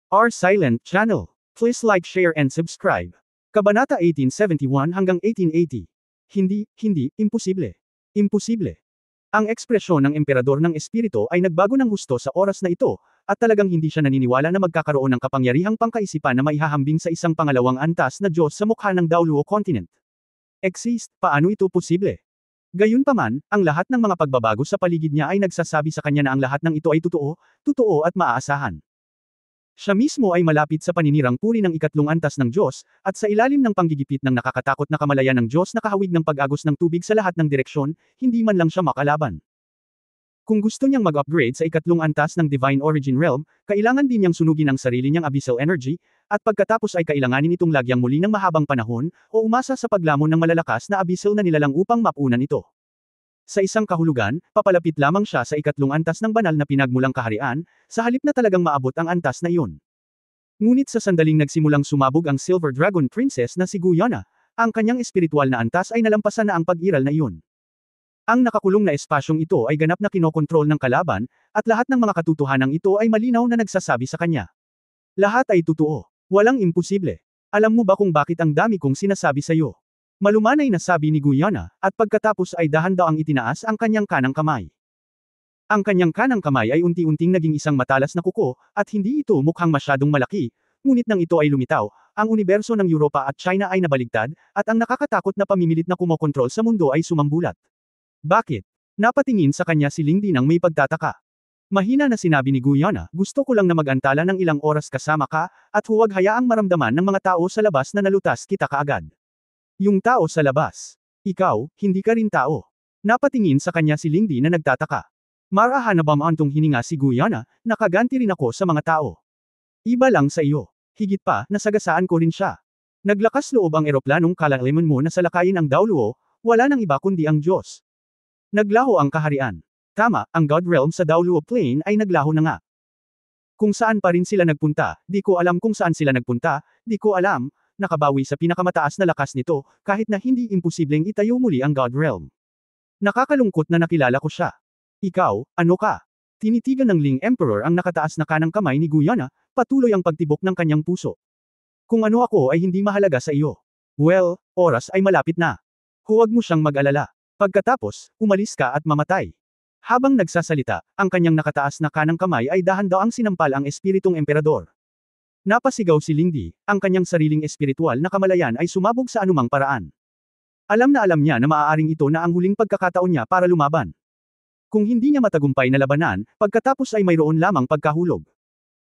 Our Silent Channel. Please like, share and subscribe. Kabanata 1871 hanggang 1880. Hindi, imposible. Imposible. Ang ekspresyon ng emperador ng espiritu ay nagbago ng husto sa oras na ito, at talagang hindi siya naniniwala na magkakaroon ng kapangyarihang pangkaisipan na maihahambing sa isang pangalawang antas na Diyos sa mukha ng Daoluo Continent. Exist, paano ito posible? Gayunpaman, ang lahat ng mga pagbabago sa paligid niya ay nagsasabi sa kanya na ang lahat ng ito ay totoo at maaasahan. Siya mismo ay malapit sa paninirang puri ng ikatlong antas ng Diyos, at sa ilalim ng panggigipit ng nakakatakot na kamalayan ng Diyos na kahawig ng pag-agos ng tubig sa lahat ng direksyon, hindi man lang siya makalaban. Kung gusto niyang mag-upgrade sa ikatlong antas ng Divine Origin Realm, kailangan din niyang sunugin ang sarili niyang abyssal energy, at pagkatapos ay kailanganin itong lagyang muli ng mahabang panahon, o umasa sa paglamon ng malalakas na abyssal na nilalang upang mapunan ito. Sa isang kahulugan, papalapit lamang siya sa ikatlong antas ng banal na pinagmulang kaharian, sa halip na talagang maabot ang antas na iyon. Ngunit sa sandaling nagsimulang sumabog ang Silver Dragon Princess na si Guyana, ang kanyang espiritual na antas ay nalampasan na ang pag-iral na iyon. Ang nakakulong na espasyong ito ay ganap na kinokontrol ng kalaban, at lahat ng mga katotohanan ito ay malinaw na nagsasabi sa kanya. Lahat ay totoo. Walang imposible. Alam mo ba kung bakit ang dami kong sinasabi sa iyo? Malumanay na sabi ni Guyana, at pagkatapos ay dahan-daang itinaas ang kanyang kanang kamay. Ang kanyang kanang kamay ay unti-unting naging isang matalas na kuko, at hindi ito mukhang masyadong malaki, ngunit nang ito ay lumitaw, ang universo ng Europa at China ay nabaligtad, at ang nakakatakot na pamimilit na kumokontrol sa mundo ay sumambulat. Bakit? Napatingin sa kanya si Lingdi nang may pagtataka. Mahina na sinabi ni Guyana, gusto ko lang na mag-antala ng ilang oras kasama ka, at huwag hayaang maramdaman ng mga tao sa labas na nalutas kita kaagad. Yung tao sa labas. Ikaw, hindi ka rin tao. Napatingin sa kanya si Lingdi na nagtataka. Marahan na bamantong hininga si Guyana, nakaganti rin ako sa mga tao. Iba lang sa iyo. Higit pa, nasagasaan ko rin siya. Naglakas loob ang eroplanong kalaliman mo na salakayin ang Daoluo, wala nang iba kundi ang Diyos. Naglaho ang kaharian. Tama, ang God Realm sa Daoluo Plain ay naglaho na nga. Kung saan pa rin sila nagpunta, di ko alam kung saan sila nagpunta, di ko alam, nakabawi sa pinakamataas na lakas nito, kahit na hindi imposibleng itayo muli ang God Realm. Nakakalungkot na nakilala ko siya. Ikaw, ano ka? Tinitigan ng Ling Emperor ang nakataas na kanang kamay ni Guyana, patuloy ang pagtibok ng kanyang puso. Kung ano ako ay hindi mahalaga sa iyo. Well, oras ay malapit na. Huwag mo siyang mag-alala. Pagkatapos, umalis ka at mamatay. Habang nagsasalita, ang kanyang nakataas na kanang kamay ay dahan-daang sinampal ang espiritong emperador. Napasigaw si Lingdi, ang kanyang sariling espiritual na kamalayan ay sumabog sa anumang paraan. Alam niya na maaaring ito na ang huling pagkakataon niya para lumaban. Kung hindi niya matagumpay na labanan, pagkatapos ay mayroon lamang pagkahulog.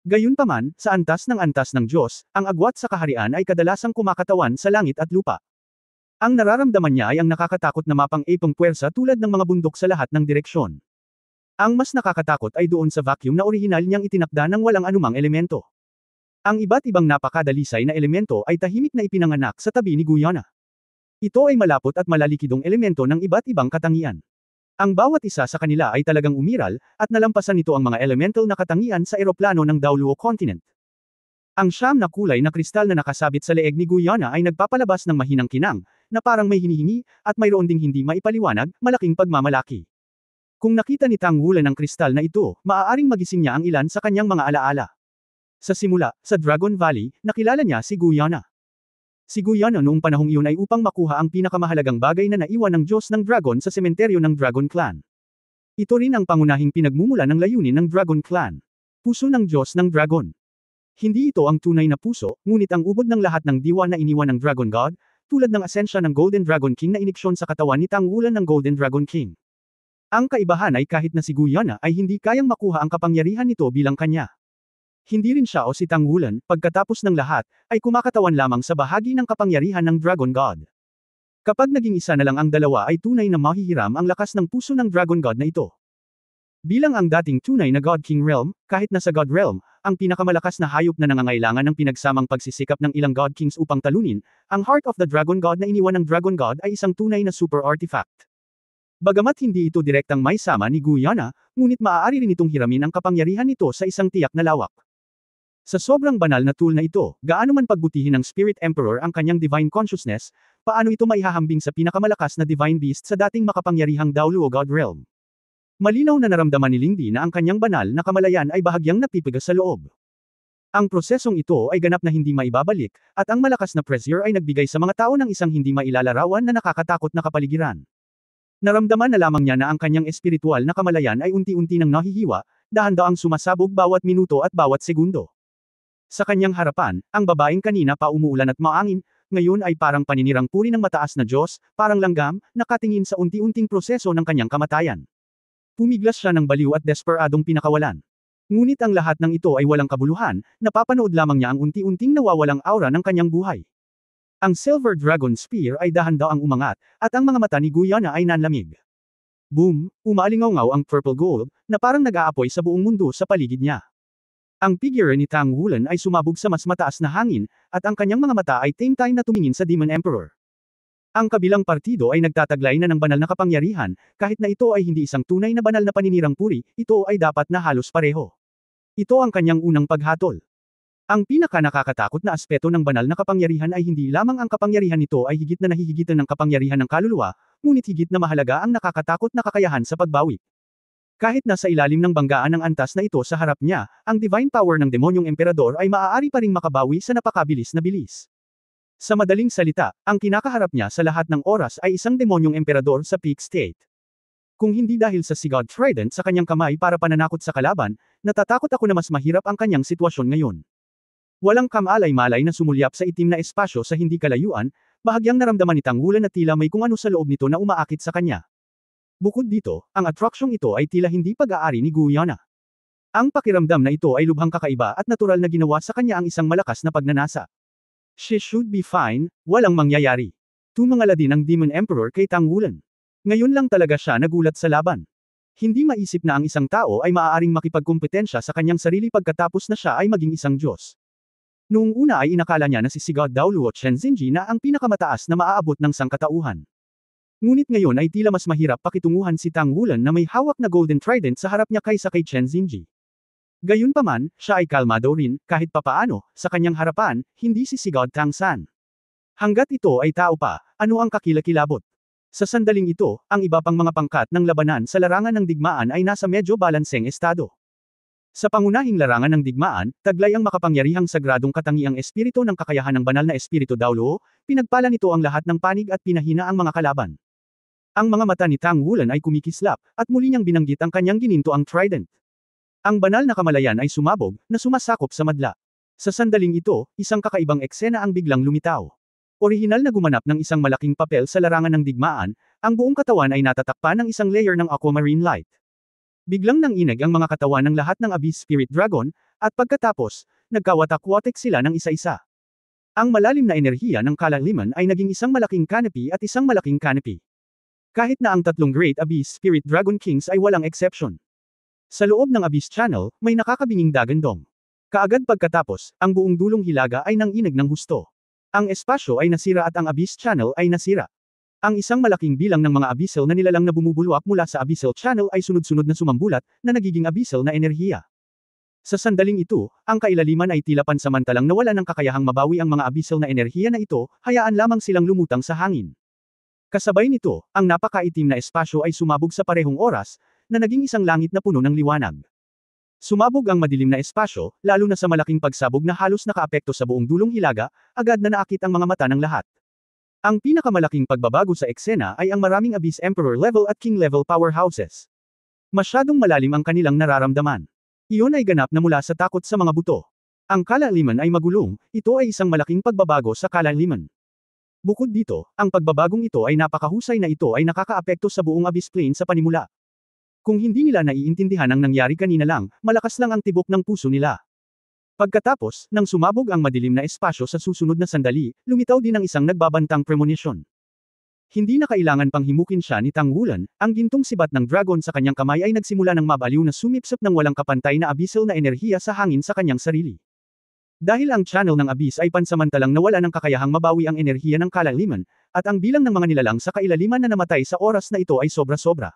Gayunpaman, sa antas ng Diyos, ang agwat sa kaharian ay kadalasang kumakatawan sa langit at lupa. Ang nararamdaman niya ay ang nakakatakot na mapang-ipong puwersa tulad ng mga bundok sa lahat ng direksyon. Ang mas nakakatakot ay doon sa vacuum na orihinal niyang itinakda ng walang anumang elemento. Ang iba't ibang napakadalisay na elemento ay tahimik na ipinanganak sa tabi ni Guyana. Ito ay malapot at malalikidong elemento ng iba't ibang katangian. Ang bawat isa sa kanila ay talagang umiral, at nalampasan nito ang mga elemental na katangian sa eroplano ng Daoluo Continent. Ang siyam na kulay na kristal na nakasabit sa leeg ni Guyana ay nagpapalabas ng mahinang kinang, na parang may hinihingi, at mayroon ding hindi maipaliwanag, malaking pagmamalaki. Kung nakita ni Tang Wulan ang kristal na ito, maaaring magising niya ang ilan sa kanyang mga alaala. Sa simula, sa Dragon Valley, nakilala niya si Guyana. Si Guyana noong panahong iyon ay upang makuha ang pinakamahalagang bagay na naiwan ng Diyos ng Dragon sa sementeryo ng Dragon Clan. Ito rin ang pangunahing pinagmumula ng layunin ng Dragon Clan. Puso ng Diyos ng Dragon. Hindi ito ang tunay na puso, ngunit ang ubod ng lahat ng diwa na iniwan ng Dragon God, tulad ng asensya ng Golden Dragon King na iniksyon sa katawan ni Tang Wulan ng Golden Dragon King. Ang kaibahan ay kahit na si Guyana ay hindi kayang makuha ang kapangyarihan nito bilang kanya. Hindi rin siya o si Tang Wulan, pagkatapos ng lahat, ay kumakatawan lamang sa bahagi ng kapangyarihan ng Dragon God. Kapag naging isa na lang ang dalawa ay tunay na mahihiram ang lakas ng puso ng Dragon God na ito. Bilang ang dating tunay na God King Realm, kahit na sa God Realm, ang pinakamalakas na hayop na nangangailangan ng pinagsamang pagsisikap ng ilang God Kings upang talunin, ang Heart of the Dragon God na iniwan ng Dragon God ay isang tunay na super artifact. Bagamat hindi ito direktang may sama ni Guyana, ngunit maaari rin itong hiramin ang kapangyarihan nito sa isang tiyak na lawak. Sa sobrang banal na tool na ito, gaano man pagbutihin ng Spirit Emperor ang kanyang divine consciousness, paano ito maihahambing sa pinakamalakas na divine beast sa dating makapangyarihang Daoluo God Realm? Malinaw na naramdaman ni Lingdi na ang kanyang banal na kamalayan ay bahagyang napipigas sa loob. Ang prosesong ito ay ganap na hindi maibabalik, at ang malakas na pressure ay nagbigay sa mga tao ng isang hindi mailalarawan na nakakatakot na kapaligiran. Naramdaman na lamang niya na ang kanyang espiritual na kamalayan ay unti-unti nang nahihiwa, dahan-daang sumasabog bawat minuto at bawat segundo. Sa kanyang harapan, ang babaeng kanina pa umuulan at maangin, ngayon ay parang paninirang puri ng mataas na Diyos, parang langgam, nakatingin sa unti-unting proseso ng kanyang kamatayan. Pumiglas siya ng baliw at desperadong pinakawalan. Ngunit ang lahat ng ito ay walang kabuluhan, napapanood lamang niya ang unti-unting nawawalang aura ng kanyang buhay. Ang Silver Dragon Spear ay dahan-daang umangat, at ang mga mata ni Guyana ay nanlamig. Boom! Umaalingaw ang purple gold, na parang nag-aapoy sa buong mundo sa paligid niya. Ang figure ni Tang Wulan ay sumabog sa mas mataas na hangin, at ang kanyang mga mata ay time-time na tumingin sa Demon Emperor. Ang kabilang partido ay nagtataglay na ng banal na kapangyarihan, kahit na ito ay hindi isang tunay na banal na paninirang puri, ito ay dapat na halos pareho. Ito ang kanyang unang paghatol. Ang pinaka-nakakatakot na aspeto ng banal na kapangyarihan ay hindi lamang ang kapangyarihan nito ay higit na nahihigitan ng kapangyarihan ng kaluluwa, ngunit higit na mahalaga ang nakakatakot na kakayahan sa pagbawi. Kahit nasa ilalim ng banggaan ng antas na ito sa harap niya, ang divine power ng demonyong emperador ay maaari pa ring makabawi sa napakabilis na bilis. Sa madaling salita, ang kinakaharap niya sa lahat ng oras ay isang demonyong emperador sa peak state. Kung hindi dahil sa Sigurd Trident sa kanyang kamay para pananakot sa kalaban, natatakot ako na mas mahirap ang kanyang sitwasyon ngayon. Walang kamalay-malay na sumulyap sa itim na espasyo sa hindi kalayuan, bahagyang naramdaman ni Tang Wulan na tila may kung ano sa loob nito na umaakit sa kanya. Bukod dito, ang atraksyong ito ay tila hindi pag-aari ni Guyana. Ang pakiramdam na ito ay lubhang kakaiba at natural na ginawa sa kanya ang isang malakas na pagnanasa. She should be fine, walang mangyayari. Tumangala din ang Demon Emperor kay Tang Wulan. Ngayon lang talaga siya nagulat sa laban. Hindi maisip na ang isang tao ay maaaring makipagkumpetensya sa kanyang sarili pagkatapos na siya ay maging isang Diyos. Noong una ay inakala niya na si Sigurd Daoluo Chenzinji na ang pinakamataas na maaabot ng sangkatauhan. Ngunit ngayon ay tila mas mahirap pakitunguhan si Tang Wulan na may hawak na Golden Trident sa harap niya kaysa kay Chenzinji. Gayunpaman, siya ay kalmado rin, kahit papaano, sa kanyang harapan, hindi si Sigurd Tangsan. Hanggat ito ay tao pa, ano ang kakilakilabot? Sa sandaling ito, ang iba pang mga pangkat ng labanan sa larangan ng digmaan ay nasa medyo balanseng estado. Sa pangunahing larangan ng digmaan, taglay ang makapangyarihang sagradong katangiang espiritu ng kakayahan ng banal na espiritu Daoluo, pinagpala nito ang lahat ng panig at pinahina ang mga kalaban. Ang mga mata ni Tang Wulan ay kumikislap, at muli niyang binanggit ang kanyang gininto ang trident. Ang banal na kamalayan ay sumabog, na sumasakop sa madla. Sa sandaling ito, isang kakaibang eksena ang biglang lumitaw. Orihinal na gumanap ng isang malaking papel sa larangan ng digmaan, ang buong katawan ay natatakpan ng isang layer ng aquamarine light. Biglang nanginig ang mga katawan ng lahat ng Abyss Spirit Dragon, at pagkatapos, nagkawatak-watek sila ng isa-isa. Ang malalim na enerhiya ng kalaliman ay naging isang malaking canopy at isang malaking canopy. Kahit na ang tatlong Great Abyss Spirit Dragon Kings ay walang exception. Sa loob ng Abyss Channel, may nakakabinging dagandong. Kaagad pagkatapos, ang buong dulong hilaga ay nanginig ng husto. Ang espasyo ay nasira at ang Abyss Channel ay nasira. Ang isang malaking bilang ng mga abyssal na nilalang na bumubulwak mula sa Abyssal Channel ay sunod-sunod na sumambulat, na nagiging abyssal na enerhiya. Sa sandaling ito, ang kailaliman ay tila pansamantalang nawala ng kakayahang mabawi ang mga abyssal na enerhiya na ito, hayaan lamang silang lumutang sa hangin. Kasabay nito, ang napakaitim na espasyo ay sumabog sa parehong oras, na naging isang langit na puno ng liwanag. Sumabog ang madilim na espasyo, lalo na sa malaking pagsabog na halos nakaapekto sa buong dulong hilaga, agad na naakit ang mga mata ng lahat. Ang pinakamalaking pagbabago sa eksena ay ang maraming Abyss Emperor level at King level powerhouses. Masyadong malalim ang kanilang nararamdaman. Iyon ay ganap na mula sa takot sa mga buto. Ang kalaliman ay magulong, ito ay isang malaking pagbabago sa kalaliman. Bukod dito, ang pagbabagong ito ay napakahusay na ito ay nakakaapekto sa buong Abyss Plane sa panimula. Kung hindi nila naiintindihan ang nangyari kanina lang, malakas lang ang tibok ng puso nila. Pagkatapos, nang sumabog ang madilim na espasyo sa susunod na sandali, lumitaw din ang isang nagbabantang premonition. Hindi na kailangan pang himukin siya ni Tang Wulan, ang gintong sibat ng dragon sa kanyang kamay ay nagsimula ng mabaliw na sumipsip ng walang kapantay na abyssal na enerhiya sa hangin sa kanyang sarili. Dahil ang channel ng Abyss ay pansamantalang nawala ng kakayahang mabawi ang enerhiya ng kalaliman, at ang bilang ng mga nilalang sa kailaliman na namatay sa oras na ito ay sobra-sobra.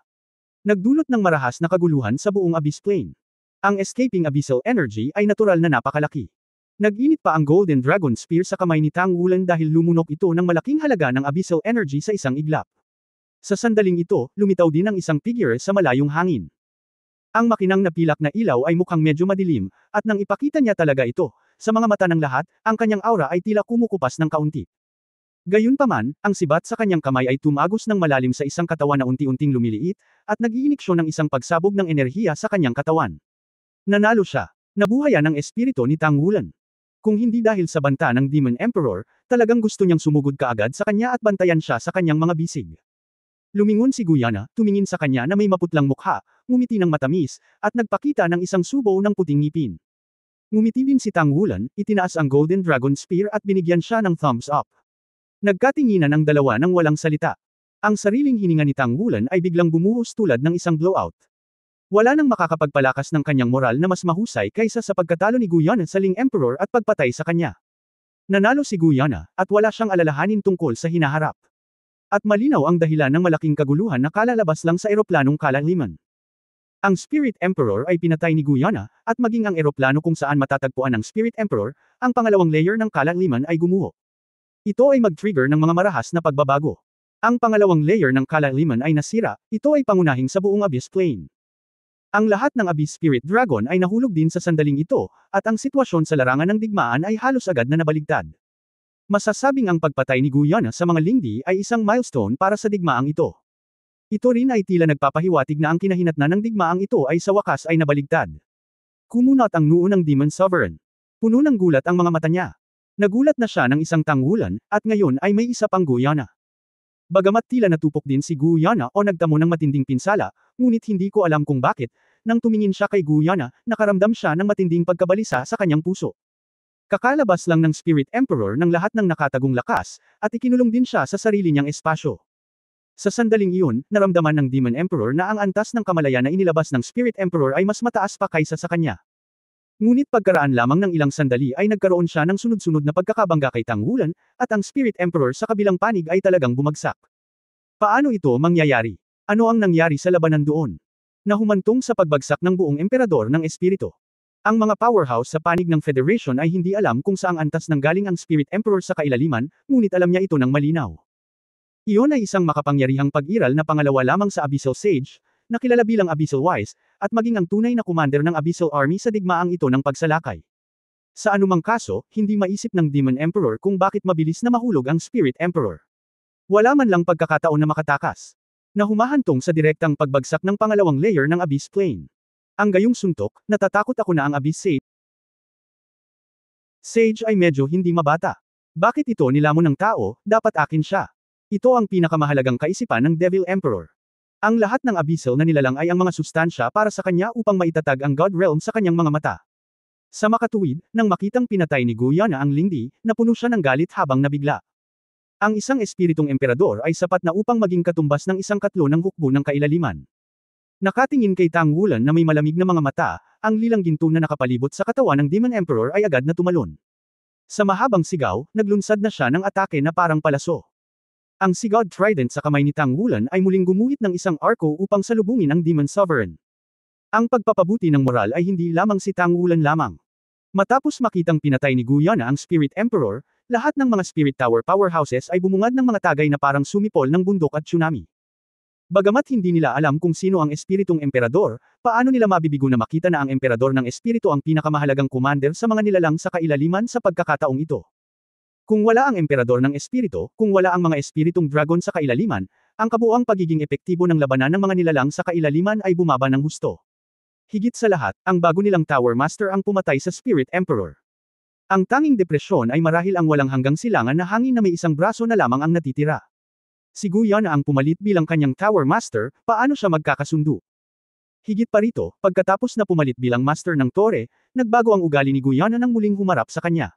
Nagdulot ng marahas na kaguluhan sa buong Abyss Plane. Ang escaping abyssal energy ay natural na napakalaki. Nag-init pa ang Golden Dragon Spear sa kamay ni Tang Wulan dahil lumunok ito ng malaking halaga ng abyssal energy sa isang iglap. Sa sandaling ito, lumitaw din ang isang figure sa malayong hangin. Ang makinang napilak na ilaw ay mukhang medyo madilim, at nang ipakita niya talaga ito, sa mga mata ng lahat, ang kanyang aura ay tila kumukupas ng kaunti. Gayunpaman, ang sibat sa kanyang kamay ay tumagos ng malalim sa isang katawan na unti-unting lumiliit, at nag-iiniksyon ng isang pagsabog ng enerhiya sa kanyang katawan. Nanalo siya. Nabuhayan ang espiritu ni Tang Wulan. Kung hindi dahil sa banta ng Demon Emperor, talagang gusto niyang sumugod kaagad sa kanya at bantayan siya sa kanyang mga bisig. Lumingon si Guyana, tumingin sa kanya na may maputlang mukha, ngumiti ng matamis, at nagpakita ng isang subo ng puting ngipin. Ngumiti din si Tang Wulan, itinaas ang Golden Dragon Spear at binigyan siya ng thumbs up. Nagkatinginan ang dalawa ng walang salita. Ang sariling hininga ni Tang Wulan ay biglang bumuhos tulad ng isang blowout. Wala nang makakapagpalakas ng kanyang moral na mas mahusay kaysa sa pagkatalo ni Guyana sa Ling Emperor at pagpatay sa kanya. Nanalo si Guyana, at wala siyang alalahanin tungkol sa hinaharap. At malinaw ang dahilan ng malaking kaguluhan na kalalabas lang sa eroplanong kalaliman. Ang Spirit Emperor ay pinatay ni Guyana, at maging ang eroplano kung saan matatagpuan ang Spirit Emperor, ang pangalawang layer ng kalaliman ay gumuho. Ito ay mag-trigger ng mga marahas na pagbabago. Ang pangalawang layer ng kalaliman ay nasira, ito ay pangunahing sa buong Abyss Plane. Ang lahat ng Abyss Spirit Dragon ay nahulog din sa sandaling ito, at ang sitwasyon sa larangan ng digmaan ay halos agad na nabaligtad. Masasabing ang pagpatay ni Guyana sa mga lingdi ay isang milestone para sa digmaang ito. Ito rin ay tila nagpapahiwatig na ang kinahinatnan ng digmaang ito ay sa wakas ay nabaligtad. Kumunat ang noo ng Demon Sovereign. Puno ng gulat ang mga mata niya. Nagulat na siya ng isang Tang Wulan, at ngayon ay may isa pang Guyana. Bagamat tila natupok din si Guyana o nagtamo ng matinding pinsala, ngunit hindi ko alam kung bakit, nang tumingin siya kay Guyana, nakaramdam siya ng matinding pagkabalisa sa kanyang puso. Kakalabas lang ng Spirit Emperor ng lahat ng nakatagong lakas, at ikinulong din siya sa sarili niyang espasyo. Sa sandaling iyon, naramdaman ng Demon Emperor na ang antas ng kamalayan na inilabas ng Spirit Emperor ay mas mataas pa kaysa sa kanya. Ngunit pagkaraan lamang ng ilang sandali ay nagkaroon siya ng sunod-sunod na pagkakabangga kay Tang Wulan, at ang Spirit Emperor sa kabilang panig ay talagang bumagsak. Paano ito mangyayari? Ano ang nangyari sa labanan doon? Nahumantong sa pagbagsak ng buong emperador ng espiritu. Ang mga powerhouse sa panig ng Federation ay hindi alam kung saang antas nanggaling ang Spirit Emperor sa kailaliman, ngunit alam niya ito ng malinaw. Iyon ay isang makapangyarihang pag-iral na pangalawa lamang sa Abyssal Sage, na kilala bilang Abyssal Wise, at maging ang tunay na commander ng Abyssal Army sa digmaang ito ng pagsalakay. Sa anumang kaso, hindi maisip ng Demon Emperor kung bakit mabilis na mahulog ang Spirit Emperor. Wala man lang pagkakataon na makatakas. Na humahantong sa direktang pagbagsak ng pangalawang layer ng Abyss Plane. Ang gayong suntok, natatakot ako na ang Abyss Sage ay medyo hindi mabata. Bakit ito nilamon ng tao, dapat akin siya. Ito ang pinakamahalagang kaisipan ng Devil Emperor. Ang lahat ng abyssal na nilalang ay ang mga sustansya para sa kanya upang maitatag ang God Realm sa kanyang mga mata. Sa makatuwid, nang makitang pinatay ni Guyana ang lingdi, napuno siya ng galit habang nabigla. Ang isang espiritong emperador ay sapat na upang maging katumbas ng isang katlo ng hukbo ng kailaliman. Nakatingin kay Tang Wulan na may malamig na mga mata, ang lilang ginto na nakapalibot sa katawan ng Demon Emperor ay agad na tumalon. Sa mahabang sigaw, naglunsad na siya ng atake na parang palaso. Ang Sigod Trident sa kamay ni Tang Wulan ay muling gumuhit ng isang arko upang salubungin ang Demon Sovereign. Ang pagpapabuti ng moral ay hindi lamang si Tang Wulan lamang. Matapos makitang pinatay ni Guyana ang Spirit Emperor, lahat ng mga Spirit Tower powerhouses ay bumungad ng mga tagay na parang sumipol ng bundok at tsunami. Bagamat hindi nila alam kung sino ang espiritong emperador, paano nila mabibigo na makita na ang emperador ng espiritu ang pinakamahalagang commander sa mga nilalang sa kailaliman sa pagkakataong ito. Kung wala ang emperador ng espiritu, kung wala ang mga espiritong dragon sa kailaliman, ang kabuuang pagiging epektibo ng labanan ng mga nilalang sa kailaliman ay bumaba ng husto. Higit sa lahat, ang bago nilang Tower Master ang pumatay sa Spirit Emperor. Ang tanging depresyon ay marahil ang walang hanggang silangan na hangin na may isang braso na lamang ang natitira. Si Guyana ang pumalit bilang kanyang Tower Master, paano siya magkakasundo? Higit pa rito, pagkatapos na pumalit bilang Master ng Tore, nagbago ang ugali ni Guyana nang muling humarap sa kanya.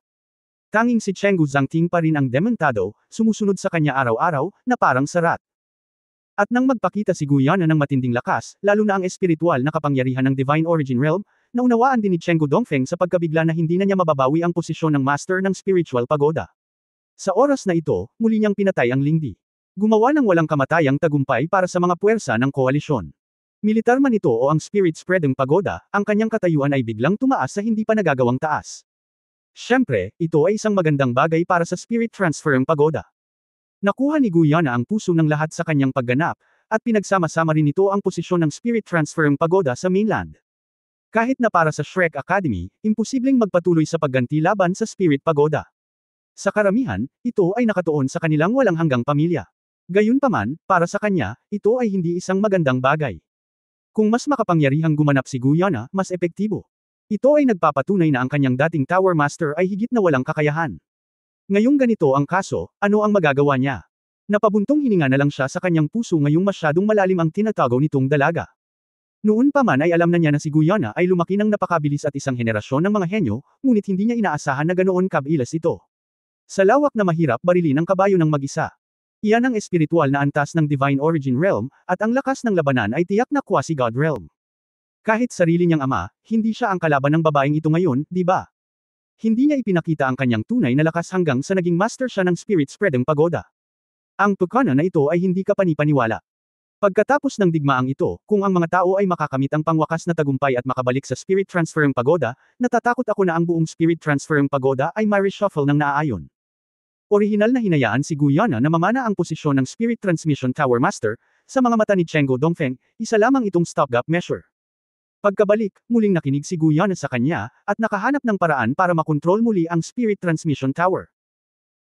Tanging si Chenggu Zhangting pa rin ang dementado, sumusunod sa kanya araw-araw, na parang sarat. At nang magpakita si Guyana ng matinding lakas, lalo na ang espiritual na kapangyarihan ng Divine Origin Realm, naunawaan din ni Chenggu Dongfeng sa pagkabigla na hindi na niya mababawi ang posisyon ng Master ng Spiritual Pagoda. Sa oras na ito, muli niyang pinatay ang lingdi. Gumawa ng walang kamatayang tagumpay para sa mga puwersa ng koalisyon. Militar man ito o ang Spirit Spreading Pagoda, ang kanyang katayuan ay biglang tumaas sa hindi pa nagagawang taas. Siyempre, ito ay isang magandang bagay para sa Spirit Transferring Pagoda. Nakuha ni Guyana ang puso ng lahat sa kanyang pagganap, at pinagsama-sama rin ito ang posisyon ng Spirit Transferring Pagoda sa mainland. Kahit na para sa Shrek Academy, imposibleng magpatuloy sa pagganti laban sa Spirit Pagoda. Sa karamihan, ito ay nakatuon sa kanilang walang hanggang pamilya. Gayunpaman, para sa kanya, ito ay hindi isang magandang bagay. Kung mas makapangyarihang gumanap si Guyana, mas epektibo. Ito ay nagpapatunay na ang kanyang dating Tower Master ay higit na walang kakayahan. Ngayong ganito ang kaso, ano ang magagawa niya? Napabuntong hininga na lang siya sa kanyang puso ngayong masyadong malalim ang tinatago nitong dalaga. Noon pa man ay alam na niya na si Guyana ay lumaki ng napakabilis at isang henerasyon ng mga henyo, ngunit hindi niya inaasahan na ganoon kabilas ito. Sa lawak na mahirap barilin ang kabayo ng mag-isa. Iyan ang espiritual na antas ng Divine Origin Realm, at ang lakas ng labanan ay tiyak na quasi-God Realm. Kahit sarili niyang ama, hindi siya ang kalaban ng babaeng ito ngayon, di ba? Hindi niya ipinakita ang kanyang tunay na lakas hanggang sa naging master siya ng Spirit Spreading Pagoda. Ang pagkana na ito ay hindi kapani-paniwala. Pagkatapos ng digmaang ito, kung ang mga tao ay makakamit ang pangwakas na tagumpay at makabalik sa Spirit Transferring Pagoda, natatakot ako na ang buong Spirit Transferring Pagoda ay ma-reshuffle ng naaayon. Orihinal na hinayaan si Guyana na mamana ang posisyon ng Spirit Transmission Tower Master, sa mga mata ni Chenggo Dongfeng, isa lamang itong stopgap measure. Pagkabalik, muling nakinig si Guyana sa kanya, at nakahanap ng paraan para makontrol muli ang Spirit Transmission Tower.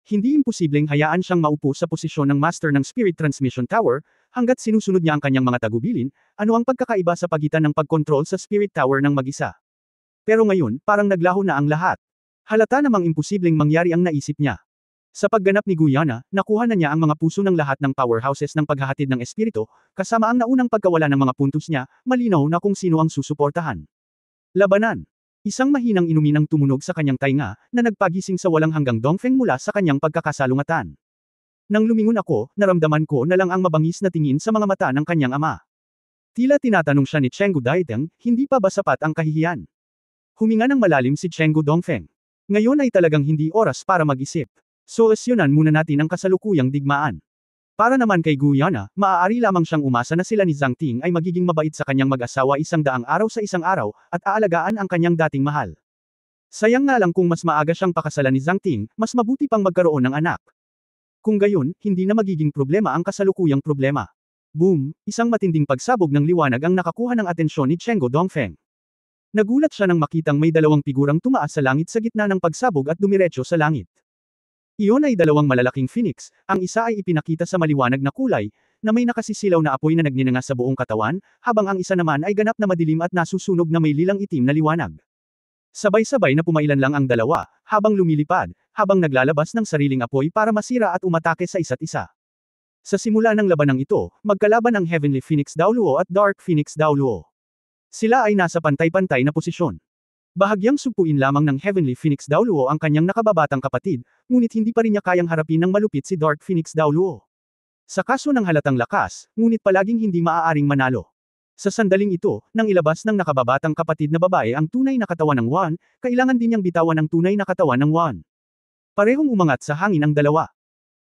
Hindi imposibleng hayaan siyang maupo sa posisyon ng Master ng Spirit Transmission Tower, hanggat sinusunod niya ang kanyang mga tagubilin, ano ang pagkakaiba sa pagitan ng pagkontrol sa Spirit Tower ng mag-isa. Pero ngayon, parang naglaho na ang lahat. Halata namang imposibleng mangyari ang naisip niya. Sa pagganap ni Guyana, nakuha na niya ang mga puso ng lahat ng powerhouses ng paghahatid ng espiritu, kasama ang naunang pagkawala ng mga puntos niya, malinaw na kung sino ang susuportahan. Labanan. Isang mahinang inuminang tumunog sa kanyang tainga, na nagpagising sa walang hanggang Dongfeng mula sa kanyang pagkakasalungatan. Nang lumingon ako, naramdaman ko na lang ang mabangis na tingin sa mga mata ng kanyang ama. Tila tinatanong siya ni Chenggu Daiteng, hindi pa ba sapat ang kahihiyan? Huminga ng malalim si Chenggu Dongfeng. Ngayon ay talagang hindi oras para mag-isip. Solusyonan muna natin ang kasalukuyang digmaan. Para naman kay Guyana, maaari lamang siyang umasa na sila ni Zhang Ting ay magiging mabait sa kanyang mag-asawa 100 araw sa isang araw, at aalagaan ang kanyang dating mahal. Sayang nga lang kung mas maaga siyang pakasalan ni Zhang Ting, mas mabuti pang magkaroon ng anak. Kung gayon, hindi na magiging problema ang kasalukuyang problema. Boom! Isang matinding pagsabog ng liwanag ang nakakuha ng atensyon ni Chenggo Dongfeng. Nagulat siya nang makitang may dalawang figurang tumaas sa langit sa gitna ng pagsabog at dumiretso sa langit. Iyon ay dalawang malalaking phoenix, ang isa ay ipinakita sa maliwanag na kulay, na may nakasisilaw na apoy na nagninanga sa buong katawan, habang ang isa naman ay ganap na madilim at nasusunog na may lilang itim na liwanag. Sabay-sabay na pumailan lang ang dalawa, habang lumilipad, habang naglalabas ng sariling apoy para masira at umatake sa isa't isa. Sa simula ng labanang ito, magkalaban ang Heavenly Phoenix Daoluo at Dark Phoenix Daoluo. Sila ay nasa pantay-pantay na posisyon. Bahagyang sugpuin lamang ng Heavenly Phoenix Daoluo ang kanyang nakababatang kapatid, ngunit hindi pa rin niya kayang harapin ng malupit si Dark Phoenix Daoluo. Sa kaso ng halatang lakas, ngunit palaging hindi maaaring manalo. Sa sandaling ito, nang ilabas ng nakababatang kapatid na babae ang tunay na katawan ng Wan, kailangan din niyang bitawan ang tunay na katawan ng Wan. Parehong umangat sa hangin ang dalawa.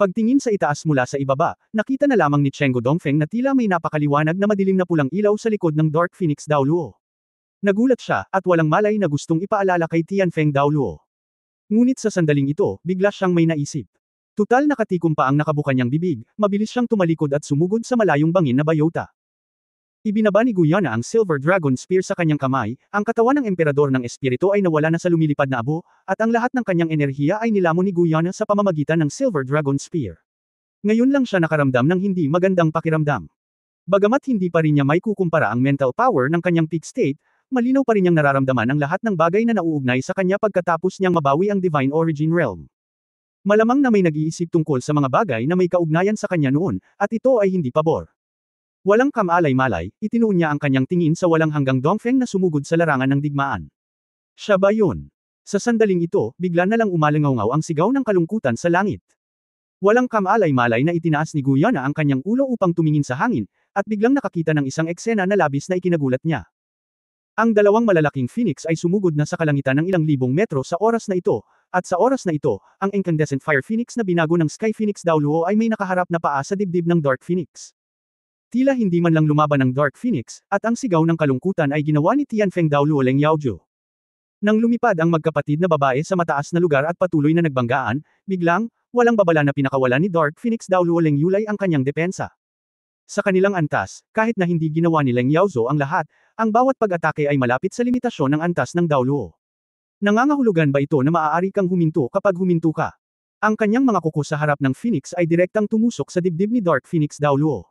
Pagtingin sa itaas mula sa ibaba, nakita na lamang ni Chenggo Dongfeng na tila may napakaliwanag na madilim na pulang ilaw sa likod ng Dark Phoenix Daoluo. Nagulat siya, at walang malay na gustong ipaalala kay Tianfeng Daoluo. Ngunit sa sandaling ito, bigla siyang may naisip. Tutal nakatikom pa ang nakabuka niyang bibig, mabilis siyang tumalikod at sumugod sa malayong bangin na bayota. Ibinaba ni Guyana ang Silver Dragon Spear sa kanyang kamay, ang katawan ng emperador ng espiritu ay nawala na sa lumilipad na abo, at ang lahat ng kanyang enerhiya ay nilamon ni Guyana sa pamamagitan ng Silver Dragon Spear. Ngayon lang siya nakaramdam ng hindi magandang pakiramdam. Bagamat hindi pa rin niya may kukumpara ang mental power ng kanyang peak state, malinaw pa rin niyang nararamdaman ang lahat ng bagay na nauugnay sa kanya pagkatapos niyang mabawi ang Divine Origin Realm. Malamang na may nag-iisip tungkol sa mga bagay na may kaugnayan sa kanya noon, at ito ay hindi pabor. Walang kamalay-malay, itinuon niya ang kanyang tingin sa walang hanggang Dongfeng na sumugod sa larangan ng digmaan. Siya ba yun? Sa sandaling ito, bigla na lang umalingaw ang sigaw ng kalungkutan sa langit. Walang kamalay-malay na itinaas ni Guyana ang kanyang ulo upang tumingin sa hangin, at biglang nakakita ng isang eksena na labis na ikinagulat niya. Ang dalawang malalaking phoenix ay sumugod na sa kalangitan ng ilang libong metro sa oras na ito, at sa oras na ito, ang incandescent fire phoenix na binago ng Sky Phoenix Daoluo ay may nakaharap na paa sa dibdib ng Dark Phoenix. Tila hindi man lang lumaban ng Dark Phoenix, at ang sigaw ng kalungkutan ay ginawa ni Tianfeng Daoluo Leng Yaoju. Nang lumipad ang magkapatid na babae sa mataas na lugar at patuloy na nagbanggaan, biglang, walang babala na pinakawalan ni Dark Phoenix Daoluo Leng Yulay ang kanyang depensa. Sa kanilang antas, kahit na hindi ginawa ni Leng Yaozu ang lahat, ang bawat pag-atake ay malapit sa limitasyon ng antas ng Daoluo. Nangangahulugan ba ito na maaari kang huminto kapag huminto ka? Ang kanyang mga kuko sa harap ng Phoenix ay direktang tumusok sa dibdib ni Dark Phoenix Daoluo.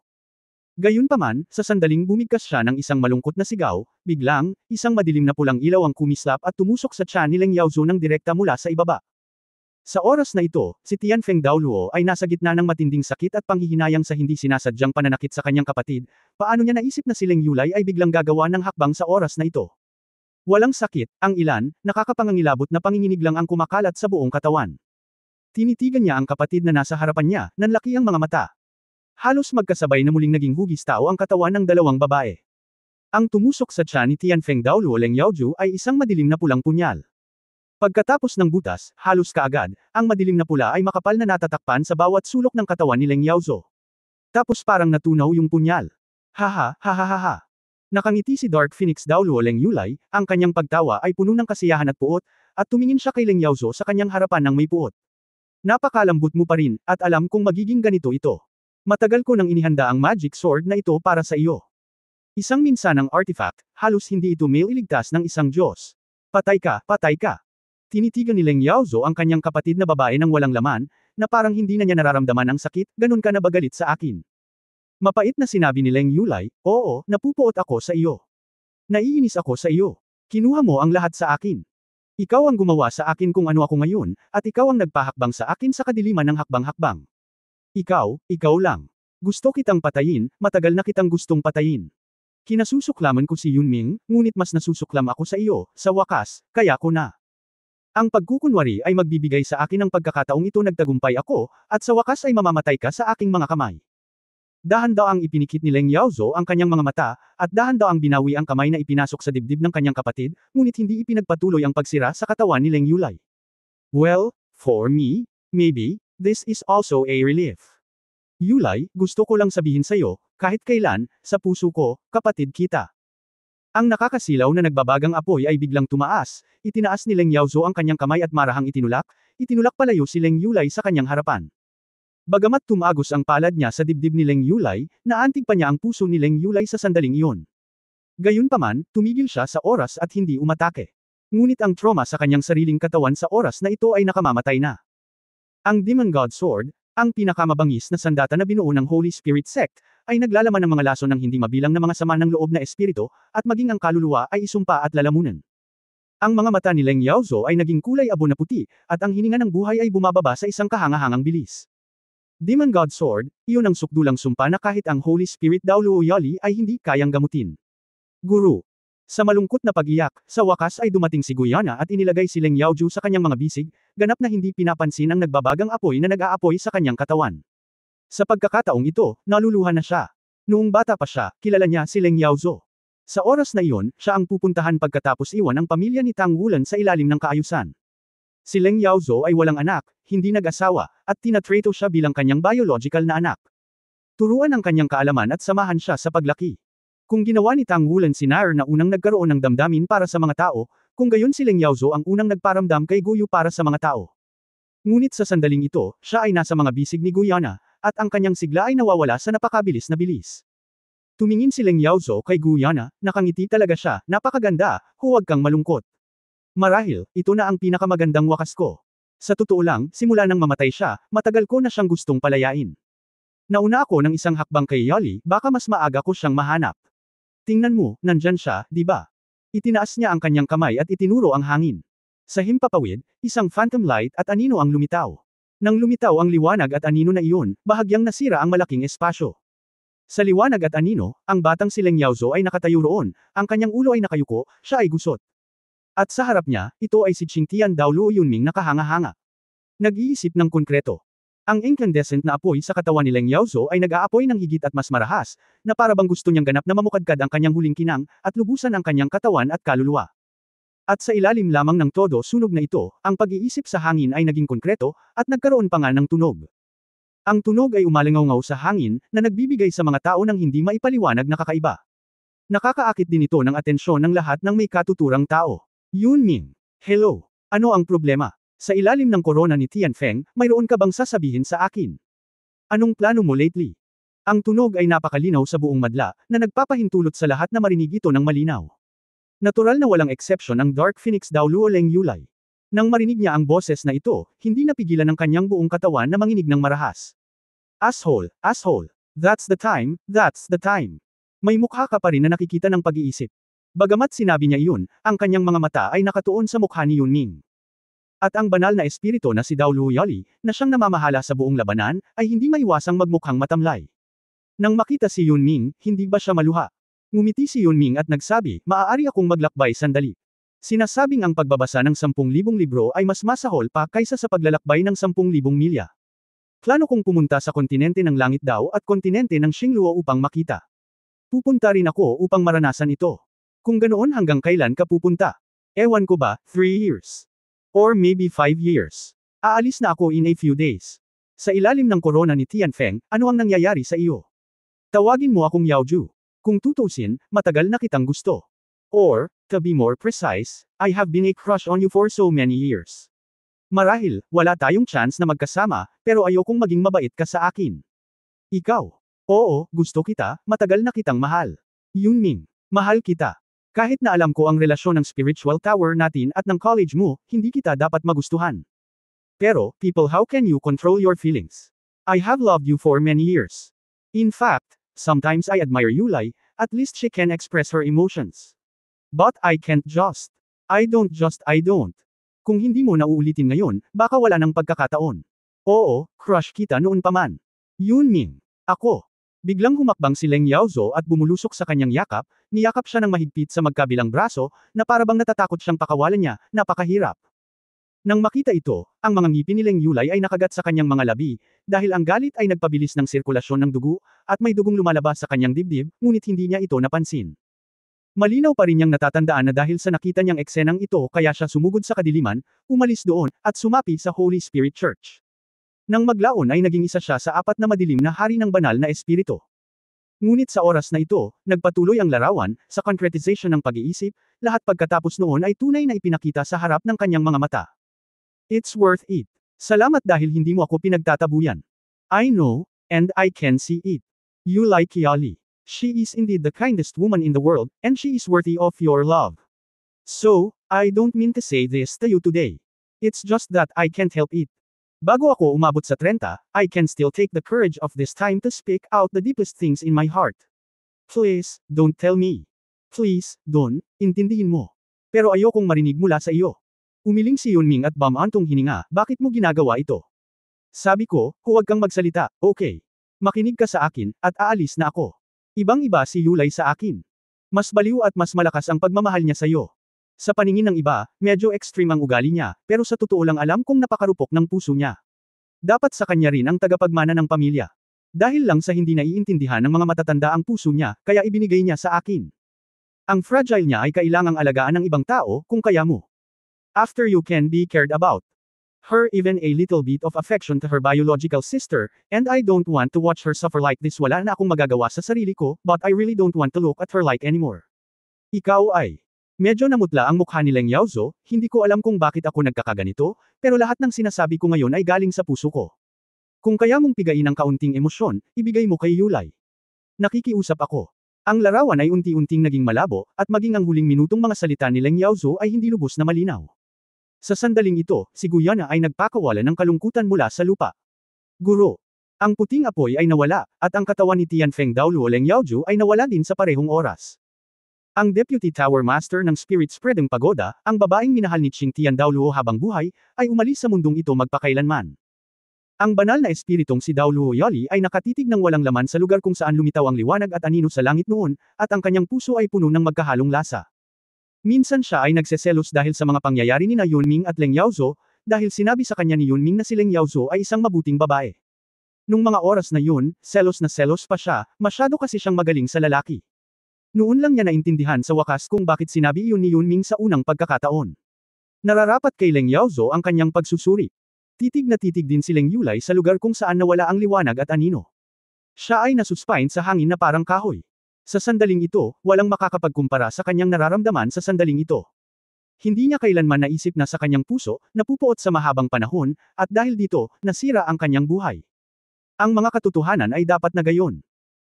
Gayunpaman, sa sandaling bumigkas siya ng isang malungkot na sigaw, biglang, isang madilim na pulang ilaw ang kumislap at tumusok sa tiyan ni Leng Yaozu ng direkta mula sa ibaba. Sa oras na ito, si Tianfeng Daoluo ay nasa gitna ng matinding sakit at panghihinayang sa hindi sinasadyang pananakit sa kanyang kapatid. Paano niya naisip na si Leng Yulai ay biglang gagawa ng hakbang sa oras na ito? Walang sakit, ang ilan, nakakapangangilabot na panginginig lang ang kumakalat sa buong katawan. Tinitigan niya ang kapatid na nasa harapan niya, nanlaki ang mga mata. Halos magkasabay na muling naging hugis tao ang katawan ng dalawang babae. Ang tumusok sa tiyan ni Tianfeng Daoluo Leng Yaozu ay isang madilim na pulang punyal. Pagkatapos ng butas, halos kaagad, ang madilim na pula ay makapal na natatakpan sa bawat sulok ng katawan ni Leng Yaozu. Tapos parang natunaw yung punyal. Haha, hahaha. Nakangiti si Dark Phoenix Daoluo Leng Yulai, ang kanyang pagtawa ay puno ng kasiyahan at puot, at tumingin siya kay Leng Yaozu sa kanyang harapan ng may puot. Napakalambot mo pa rin, at alam kong magiging ganito ito. Matagal ko nang inihanda ang magic sword na ito para sa iyo. Isang minsanang artifact, halos hindi ito may iligtas ng isang Diyos. Patay ka, patay ka. Tinitigan ni Leng Yaozu ang kanyang kapatid na babae ng walang laman, na parang hindi na niya nararamdaman ang sakit, ganun ka na ba galit sa akin? Mapait na sinabi ni Leng Yulai, oo, napupuot ako sa iyo. Naiinis ako sa iyo. Kinuha mo ang lahat sa akin. Ikaw ang gumawa sa akin kung ano ako ngayon, at ikaw ang nagpahakbang sa akin sa kadiliman ng hakbang-hakbang. Ikaw lang. Gusto kitang patayin, matagal na kitang gustong patayin. Kinasusuklaman ko si Yunming, ngunit mas nasusuklam ako sa iyo, sa wakas, kaya ko na. Ang pagkukunwari ay magbibigay sa akin ng pagkakataong ito nagtagumpay ako, at sa wakas ay mamamatay ka sa aking mga kamay. Dahan-daang ipinikit ni Leng Yaozu ang kanyang mga mata, at dahan-daang binawi ang kamay na ipinasok sa dibdib ng kanyang kapatid, ngunit hindi ipinagpatuloy ang pagsira sa katawan ni Leng Yulai. Well, for me, maybe, this is also a relief. Yulai, gusto ko lang sabihin sa'yo, kahit kailan, sa puso ko, kapatid kita. Ang nakakasilaw na nagbabagang apoy ay biglang tumaas, itinaas ni Leng Yaozu ang kanyang kamay at marahang itinulak palayo si Leng Yulai sa kanyang harapan. Bagamat tumagos ang palad niya sa dibdib ni Leng Yulai, naantig pa niya ang puso ni Leng Yulai sa sandaling iyon. Gayunpaman, tumigil siya sa oras at hindi umatake. Ngunit ang trauma sa kanyang sariling katawan sa oras na ito ay nakamamatay na. Ang Demon God Sword, ang pinakamabangis na sandata na binuo ng Holy Spirit Sect, ay naglalaman ng mga lason ng hindi mabilang na mga sama ng loob na espiritu, at maging ang kaluluwa ay isumpa at lalamunan. Ang mga mata ni Leng Yaozu ay naging kulay abo na puti, at ang hininga ng buhay ay bumababa sa isang kahangahangang bilis. Demon God Sword, iyon ang sukdulang sumpa na kahit ang Holy Spirit Daoluo Yali ay hindi kayang gamutin. Guru. Sa malungkot na pag-iyak, sa wakas ay dumating si Guyana at inilagay si Leng Yaozu sa kanyang mga bisig, ganap na hindi pinapansin ang nagbabagang apoy na nag-aapoy sa kanyang katawan. Sa pagkakataong ito, naluluha na siya. Noong bata pa siya, kilala niya si Leng Yaozu. Sa oras na iyon, siya ang pupuntahan pagkatapos iwan ang pamilya ni Tang Wulan sa ilalim ng kaayusan. Si Leng Yaozu ay walang anak, hindi nag-asawa, at tinatrato siya bilang kanyang biological na anak. Turuan ang kanyang kaalaman at samahan siya sa paglaki. Kung ginawa ni Tang Wulan si Nair na unang nagkaroon ng damdamin para sa mga tao, kung gayon si Leng Yaozu ang unang nagparamdam kay Guyu para sa mga tao. Ngunit sa sandaling ito, siya ay nasa mga bisig ni Guyana, at ang kanyang sigla ay nawawala sa napakabilis na bilis. Tumingin si Leng Yaozu kay Guyana, nakangiti talaga siya, napakaganda, huwag kang malungkot. Marahil, ito na ang pinakamagandang wakas ko. Sa totoo lang, simula nang mamatay siya, matagal ko na siyang gustong palayain. Nauna ako ng isang hakbang kay Yali, baka mas maaga ko siyang mahanap. Tingnan mo, nandyan siya, di ba? Itinaas niya ang kanyang kamay at itinuro ang hangin. Sa himpapawid, isang phantom light at anino ang lumitaw. Nang lumitaw ang liwanag at anino na iyon, bahagyang nasira ang malaking espasyo. Sa liwanag at anino, ang batang si Leng Yaozu ay nakatayo roon, ang kanyang ulo ay nakayuko, siya ay gusot. At sa harap niya, ito ay si Qingtian Daoluo Yunming na kahanga-hanga. Nag-iisip ng konkreto. Ang incandescent na apoy sa katawan ni Leng Yaozu ay nag-aapoy ng higit at mas marahas, na para bang gusto niyang ganap na mamukadkad ang kanyang huling kinang, at lubusan ang kanyang katawan at kaluluwa. At sa ilalim lamang ng todo sunog na ito, ang pag-iisip sa hangin ay naging konkreto, at nagkaroon pa nga ng tunog. Ang tunog ay umalingaw sa hangin, na nagbibigay sa mga tao ng hindi maipaliwanag na kakaiba. Nakakaakit din ito ng atensyon ng lahat ng may katuturang tao. Yunming. Hello. Ano ang problema? Sa ilalim ng korona ni Tianfeng, mayroon ka bang sasabihin sa akin? Anong plano mo lately? Ang tunog ay napakalinaw sa buong madla, na nagpapahintulot sa lahat na marinig ito ng malinaw. Natural na walang exception ang Dark Phoenix Dao Luo Leng Yulai. Nang marinig niya ang boses na ito, hindi napigilan ng kanyang buong katawan na manginig ng marahas. Asshole, asshole. That's the time, that's the time. May mukha ka pa rin na nakikita ng pag-iisip. Bagamat sinabi niya iyon, ang kanyang mga mata ay nakatuon sa mukha ni Yunming. At ang banal na espiritu na si Dao Luo Yali, na siyang namamahala sa buong labanan, ay hindi maiwasang magmukhang matamlay. Nang makita si Yunming, hindi ba siya maluha? Ngumiti si Yunming at nagsabi, maaari akong maglakbay sandali. Sinasabing ang pagbabasa ng 10,000 libro ay mas masahol pa kaysa sa paglalakbay ng 10,000 milya. Plano kong pumunta sa kontinente ng Langit Dao at kontinente ng Xingluo upang makita. Pupunta rin ako upang maranasan ito. Kung ganoon hanggang kailan ka pupunta? Ewan ko ba, 3 years. Or maybe 5 years. Aalis na ako in a few days. Sa ilalim ng korona ni Tianfeng, ano ang nangyayari sa iyo? Tawagin mo akong Yaoju. Kung tutusin, matagal na kitang gusto. Or, to be more precise, I have been a crush on you for so many years. Marahil, wala tayong chance na magkasama, pero ayokong maging mabait ka sa akin. Ikaw. Oo, gusto kita, matagal na kitang mahal. Yunming. Mahal kita. Kahit na alam ko ang relasyon ng spiritual tower natin at ng college mo, hindi kita dapat magustuhan. Pero, people, how can you control your feelings? I have loved you for many years. In fact, sometimes I admire Yulai, at least she can express her emotions. But I can't just. I don't. Kung hindi mo nauulitin ngayon, baka wala ng pagkakataon. Oo, crush kita noon pa man. Yunming. Ako. Biglang humakbang si Leng Yaozo at bumulusok sa kanyang yakap, niyakap siya ng mahigpit sa magkabilang braso, na parabang natatakot siyang pakawalan niya, napakahirap. Nang makita ito, ang mga ngipin ni Leng Yulai ay nakagat sa kanyang mga labi, dahil ang galit ay nagpabilis ng sirkulasyon ng dugo, at may dugong lumalabas sa kanyang dibdib, ngunit hindi niya ito napansin. Malinaw pa rin niyang natatandaan na dahil sa nakita niyang eksenang ito kaya siya sumugod sa kadiliman, umalis doon, at sumapi sa Holy Spirit Church. Nang maglaon ay naging isa siya sa 4 na madilim na hari ng banal na espiritu. Ngunit sa oras na ito, nagpatuloy ang larawan, sa concretization ng pag-iisip, lahat pagkatapos noon ay tunay na ipinakita sa harap ng kanyang mga mata. It's worth it. Salamat dahil hindi mo ako pinagtatabuyan. I know, and I can see it. You like Yali. She is indeed the kindest woman in the world, and she is worthy of your love. So, I don't mean to say this to you today. It's just that I can't help it. Bago ako umabot sa 30, I can still take the courage of this time to speak out the deepest things in my heart. Please, don't tell me. Please, Don, intindihin mo. Pero ayokong marinig mula sa iyo. Umiling si Yunming at bumantong hininga, bakit mo ginagawa ito? Sabi ko, huwag kang magsalita, okay. Makinig ka sa akin, at aalis na ako. Ibang-iba si Yulai sa akin. Mas baliw at mas malakas ang pagmamahal niya sa iyo. Sa paningin ng iba, medyo extreme ang ugali niya, pero sa totoo lang alam kong napakarupok ng puso niya. Dapat sa kanya rin ang tagapagmana ng pamilya. Dahil lang sa hindi naiintindihan ng mga matatanda ang puso niya, kaya ibinigay niya sa akin. Ang fragile niya ay kailangang alagaan ng ibang tao, kung kaya mo. After you can be cared about her, even a little bit of affection to her biological sister, and I don't want to watch her suffer like this. Wala na akong magagawa sa sarili ko, but I really don't want to look at her like anymore. Ikaw ay. Medyo namutla ang mukha ni Leng Yaozo, hindi ko alam kung bakit ako nagkakaganito, pero lahat ng sinasabi ko ngayon ay galing sa puso ko. Kung kaya mong pigain ang kaunting emosyon, ibigay mo kay Yulai. Nakikiusap ako. Ang larawan ay unti-unting naging malabo, at maging ang huling minutong mga salita ni Leng Yaozo ay hindi lubos na malinaw. Sa sandaling ito, si Guyana ay nagpakawala ng kalungkutan mula sa lupa. Guro. Ang puting apoy ay nawala, at ang katawan ni Tianfeng Dao Luo Leng Yaoju ay nawala din sa parehong oras. Ang Deputy Tower Master ng Spirit Spreading Pagoda, ang babaeng minahal ni Qing Tian Dao Luo habang buhay, ay umalis sa mundong ito magpakailanman. Ang banal na espiritong si Dao Luo Yali ay nakatitig ng walang laman sa lugar kung saan lumitaw ang liwanag at anino sa langit noon, at ang kanyang puso ay puno ng magkahalong lasa. Minsan siya ay nagseselos dahil sa mga pangyayari ni na Yunming at Leng Yaozo, dahil sinabi sa kanya ni Yunming na si Leng Yaozo ay isang mabuting babae. Nung mga oras na yun, selos na selos pa siya, masyado kasi siyang magaling sa lalaki. Noon lang niya naintindihan sa wakas kung bakit sinabi iyon ni Yunming sa unang pagkakataon. Nararapat kay Leng Yaozo ang kanyang pagsusuri. Titig na titig din si Leng Yulai sa lugar kung saan nawala ang liwanag at anino. Siya ay nasuspine sa hangin na parang kahoy. Sa sandaling ito, walang makakapagkumpara sa kanyang nararamdaman sa sandaling ito. Hindi niya kailanman naisip na sa kanyang puso, napupuot sa mahabang panahon, at dahil dito, nasira ang kanyang buhay. Ang mga katotohanan ay dapat na gayon.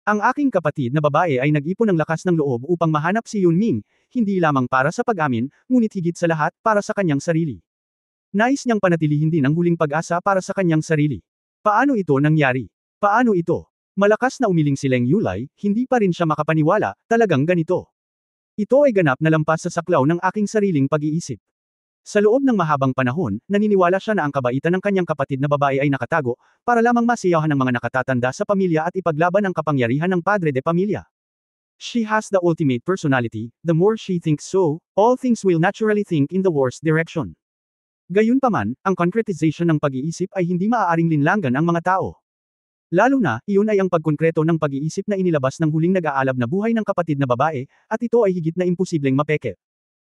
Ang aking kapatid na babae ay nag-ipon ng lakas ng loob upang mahanap si Yunming, hindi lamang para sa pag-amin, ngunit higit sa lahat, para sa kanyang sarili. Nais niyang panatilihin din ang huling pag-asa para sa kanyang sarili. Paano ito nangyari? Paano ito? Malakas na umiling si Leng Yulai, hindi pa rin siya makapaniwala, talagang ganito. Ito ay ganap na lampas sa saklaw ng aking sariling pag-iisip. Sa loob ng mahabang panahon, naniniwala siya na ang kabaitan ng kanyang kapatid na babae ay nakatago, para lamang masiyahan ng mga nakatatanda sa pamilya at ipaglaban ang kapangyarihan ng padre de pamilya. She has the ultimate personality, the more she thinks so, all things will naturally think in the worst direction. Gayunpaman, ang concretization ng pag-iisip ay hindi maaaring linlangan ang mga tao. Lalo na, iyon ay ang pagkonkreto ng pag-iisip na inilabas ng huling nag-aalab na buhay ng kapatid na babae, at ito ay higit na imposibleng mapeke.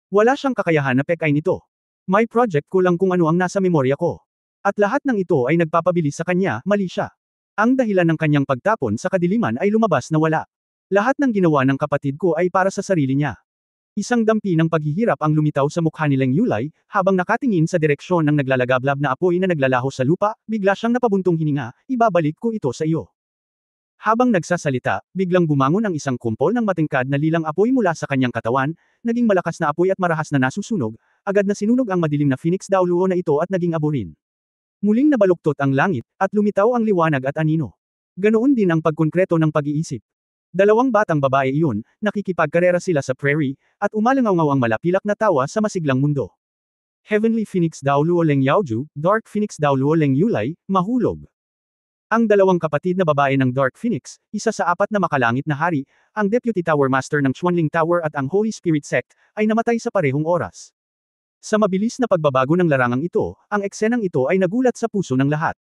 Wala siyang kakayahan na pekay nito. May project ko lang kung ano ang nasa memorya ko. At lahat ng ito ay nagpapabilis sa kanya, mali siya. Ang dahilan ng kanyang pagtapon sa kadiliman ay lumabas na wala. Lahat ng ginawa ng kapatid ko ay para sa sarili niya. Isang dampi ng paghihirap ang lumitaw sa mukha ni Leng Yulai, habang nakatingin sa direksyon ng naglalagablab na apoy na naglalaho sa lupa, bigla siyang napabuntong hininga, ibabalik ko ito sa iyo. Habang nagsasalita, biglang bumangon ang isang kumpol ng matingkad na lilang apoy mula sa kanyang katawan, naging malakas na apoy at marahas na nasusunog, agad na sinunog ang madilim na Phoenix Dauluo na ito at naging abo rin. Muling nabaluktot ang langit, at lumitaw ang liwanag at anino. Ganoon din ang pagkonkreto ng pag-iisip. Dalawang batang babae iyon, nakikipagkarera sila sa prairie, at umalangaw ang malapilak na tawa sa masiglang mundo. Heavenly Phoenix Dauluo Leng Yaoju, Dark Phoenix Dauluo Leng Yulai, mahulog. Ang dalawang kapatid na babae ng Dark Phoenix, isa sa apat na makalangit na hari, ang Deputy Tower Master ng Chuanling Tower at ang Holy Spirit Sect, ay namatay sa parehong oras. Sa mabilis na pagbabago ng larangang ito, ang eksenang ito ay nagulat sa puso ng lahat.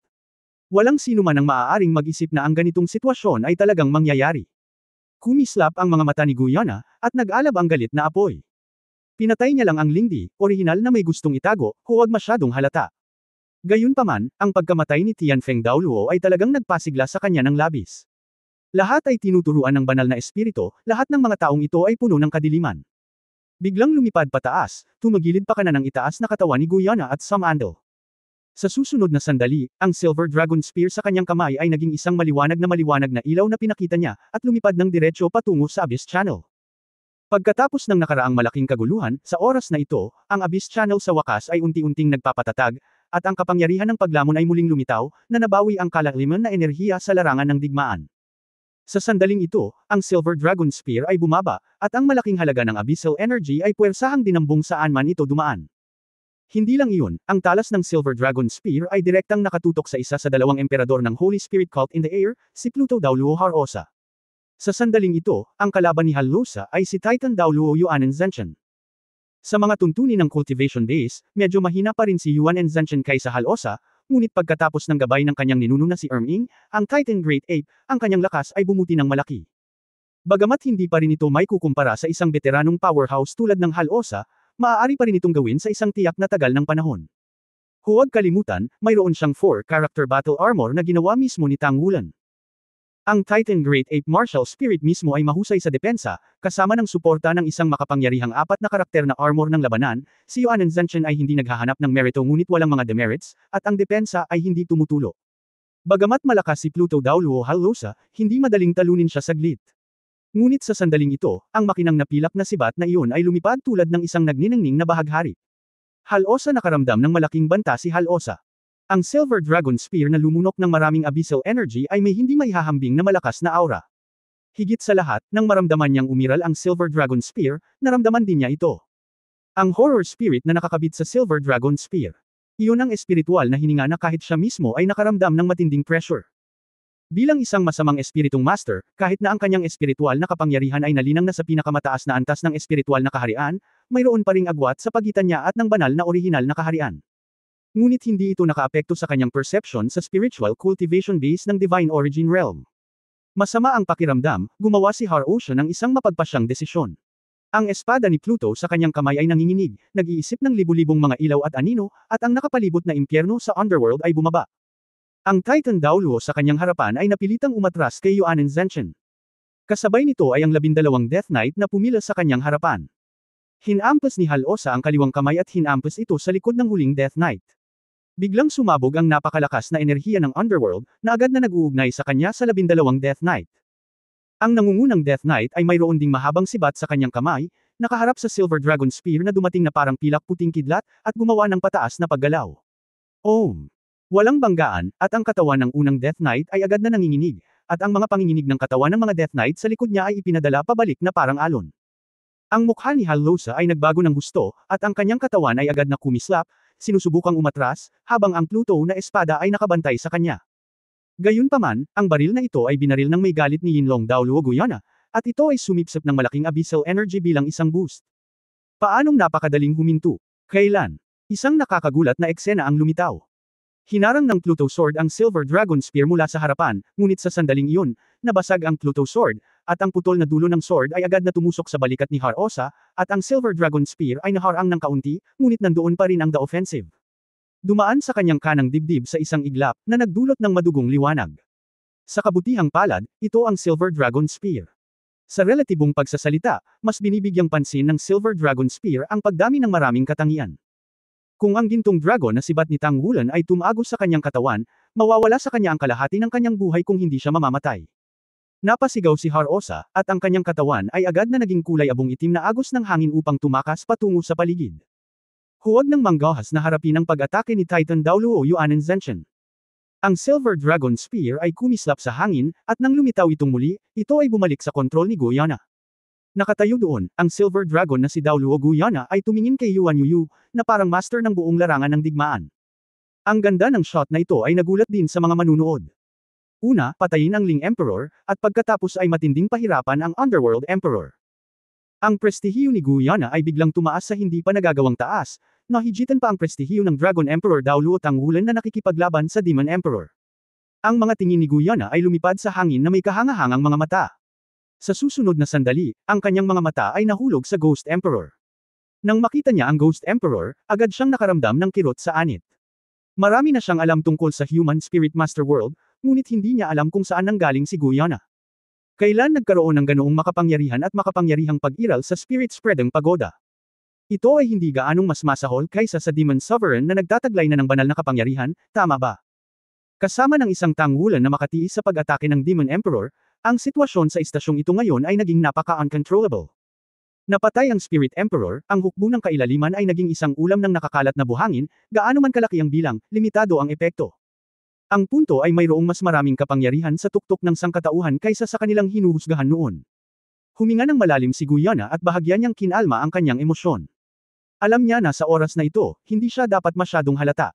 Walang sino man ang maaaring mag-isip na ang ganitong sitwasyon ay talagang mangyayari. Kumislap ang mga mata ni Guyana, at nag-alab ang galit na apoy. Pinatay niya lang ang lingdi, orihinal na may gustong itago, huwag masyadong halata. Gayunpaman, ang pagkamatay ni Tianfeng Daoluo ay talagang nagpasigla sa kanya ng labis. Lahat ay tinuturuan ng banal na espiritu, lahat ng mga taong ito ay puno ng kadiliman. Biglang lumipad pataas, tumagilid pa kanan ng itaas na katawan ni Guyana at Samandal. Sa susunod na sandali, ang Silver Dragon Spear sa kanyang kamay ay naging isang maliwanag na ilaw na pinakita niya, at lumipad ng diretsyo patungo sa Abyss Channel. Pagkatapos ng nakaraang malaking kaguluhan, sa oras na ito, ang Abyss Channel sa wakas ay unti-unting nagpapatatag, at ang kapangyarihan ng paglamon ay muling lumitaw, na nabawi ang kalaliman na enerhiya sa larangan ng digmaan. Sa sandaling ito, ang Silver Dragon Spear ay bumaba, at ang malaking halaga ng abyssal energy ay puwersahang dinambong saan man ito dumaan. Hindi lang iyon, ang talas ng Silver Dragon Spear ay direktang nakatutok sa isa sa dalawang emperador ng Holy Spirit Cult in the Air, si Pluto Dauluo Harosa. Sa sandaling ito, ang kalaban ni Harosa ay si Titan Dauluo Yuanen Zenshin. Sa mga tuntunin ng cultivation base, medyo mahina pa rin si Yuan Zenshin kaysa Harosa, ngunit pagkatapos ng gabay ng kanyang ninuno na si Erming, ang Titan Great Ape, ang kanyang lakas ay bumuti ng malaki. Bagamat hindi pa rin ito may kukumpara sa isang veteranong powerhouse tulad ng Harosa, maaari pa rin itong gawin sa isang tiyak na tagal ng panahon. Huwag kalimutan, mayroon siyang 4-character battle armor na ginawa mismo ni Tang Wulan. Ang Titan Great Ape Martial Spirit mismo ay mahusay sa depensa, kasama ng suporta ng isang makapangyarihang 4 na karakter na armor ng labanan, si Yuan Zenshin ay hindi naghahanap ng merito ngunit walang mga demerits, at ang depensa ay hindi tumutulo. Bagamat malakas si Pluto Dauluo Harosa, hindi madaling talunin siya saglit. Ngunit sa sandaling ito, ang makinang napilak na sibat na iyon ay lumipad tulad ng isang nagniningning na bahaghari. Harosa nakaramdam ng malaking banta si Harosa. Ang Silver Dragon Spear na lumunok ng maraming abyssal energy ay may hindi maihahambing na malakas na aura. Higit sa lahat, nang maramdaman niyang umiral ang Silver Dragon Spear, naramdaman din niya ito. Ang horror spirit na nakakabit sa Silver Dragon Spear. Iyon ang espiritual na hininga na kahit siya mismo ay nakaramdam ng matinding pressure. Bilang isang masamang espiritong master, kahit na ang kanyang espiritual na kapangyarihan ay nalinang na sa pinakamataas na antas ng espiritual na kaharian, mayroon pa ring agwat sa pagitan niya at ng banal na orihinal na kaharian. Ngunit hindi ito nakaapekto sa kanyang perception sa spiritual cultivation base ng Divine Origin Realm. Masama ang pakiramdam, gumawa si Harosa ng isang mapagpasyang desisyon. Ang espada ni Pluto sa kanyang kamay ay nanginginig, nag-iisip ng libu-libong mga ilaw at anino, at ang nakapalibot na impyerno sa underworld ay bumaba. Ang Titan Dauluo sa kanyang harapan ay napilitang umatras kay Yuan Zenshin. Kasabay nito ay ang 12 Death Knight na pumila sa kanyang harapan. Hinampas ni Harosa ang kaliwang kamay at hinampas ito sa likod ng huling Death Knight. Biglang sumabog ang napakalakas na enerhiya ng underworld, na agad na nag-uugnay sa kanya sa 12 Death Knight. Ang nangungunang Death Knight ay mayroon ding mahabang sibat sa kanyang kamay, nakaharap sa Silver Dragon Spear na dumating na parang pilak puting kidlat, at gumawa ng pataas na paggalaw. Om! Walang banggaan, at ang katawan ng unang Death Knight ay agad na nanginginig, at ang mga panginginig ng katawan ng mga Death Knight sa likod niya ay ipinadala pabalik na parang alon. Ang mukha ni Halosa ay nagbago ng husto, at ang kanyang katawan ay agad na kumislap, sinusubukang umatras, habang ang Pluto na espada ay nakabantay sa kanya. Gayunpaman, ang baril na ito ay binaril ng may galit ni Yinlong Daoluo Guyana, at ito ay sumipsip ng malaking abyssal energy bilang isang boost. Paanong napakadaling huminto? Kailan? Isang nakakagulat na eksena ang lumitaw. Hinarang ng Pluto Sword ang Silver Dragon Spear mula sa harapan, ngunit sa sandaling iyon, nabasag ang Pluto Sword, at ang putol na dulo ng sword ay agad na tumusok sa balikat ni Harosa, at ang Silver Dragon Spear ay naharang ng kaunti, ngunit nandoon pa rin ang The Offensive. Dumaan sa kanyang kanang dibdib sa isang iglap, na nagdulot ng madugong liwanag. Sa kabutihang palad, ito ang Silver Dragon Spear. Sa relatibong pagsasalita, mas binibigyang pansin ng Silver Dragon Spear ang pagdami ng maraming katangian. Kung ang gintong dragon na sibat ni Tang Wulan ay tumagos sa kanyang katawan, mawawala sa kanya ang kalahati ng kanyang buhay kung hindi siya mamamatay. Napasigaw si Harosa, at ang kanyang katawan ay agad na naging kulay abong itim na agos ng hangin upang tumakas patungo sa paligid. Huwag ng manggahas na harapin ang pag-atake ni Titan Daoluo Yuanen Zenshin. Ang Silver Dragon Spear ay kumislap sa hangin, at nang lumitaw itong muli, ito ay bumalik sa kontrol ni Guyana. Nakatayo doon, ang Silver Dragon na si Daoluo Guyana ay tumingin kay Yuan Yuyu, na parang master ng buong larangan ng digmaan. Ang ganda ng shot na ito ay nagulat din sa mga manunood. Una, patayin ang Ling Emperor, at pagkatapos ay matinding pahirapan ang Underworld Emperor. Ang prestihiyo ni Guyana ay biglang tumaas sa hindi pa nagagawang taas, nahigitan pa ang prestihiyo ng Dragon Emperor Daoluo Tang Wulan na nakikipaglaban sa Demon Emperor. Ang mga tingin ni Guyana ay lumipad sa hangin na may kahangahangang mga mata. Sa susunod na sandali, ang kanyang mga mata ay nahulog sa Ghost Emperor. Nang makita niya ang Ghost Emperor, agad siyang nakaramdam ng kirot sa anit. Marami na siyang alam tungkol sa Human Spirit Master World, ngunit hindi niya alam kung saan nanggaling si Guyana. Kailan nagkaroon ng ganoong makapangyarihan at makapangyarihang pag-iral sa Spirit Spreading Pagoda? Ito ay hindi gaanong mas masahol kaysa sa Demon Sovereign na nagtataglay na ng banal na kapangyarihan, tama ba? Kasama ng isang Tang Wulan na makatiis sa pag-atake ng Demon Emperor, ang sitwasyon sa istasyong ito ngayon ay naging napaka-uncontrollable. Napatay ang Spirit Emperor, ang hukbo ng kailaliman ay naging isang ulam ng nakakalat na buhangin, gaano man kalaki ang bilang, limitado ang epekto. Ang punto ay mayroong mas maraming kapangyarihan sa tuktok ng sangkatauhan kaysa sa kanilang hinuhusgahan noon. Huminga ng malalim si Guyana at bahagyan niyang kinalma ang kanyang emosyon. Alam niya na sa oras na ito, hindi siya dapat masyadong halata.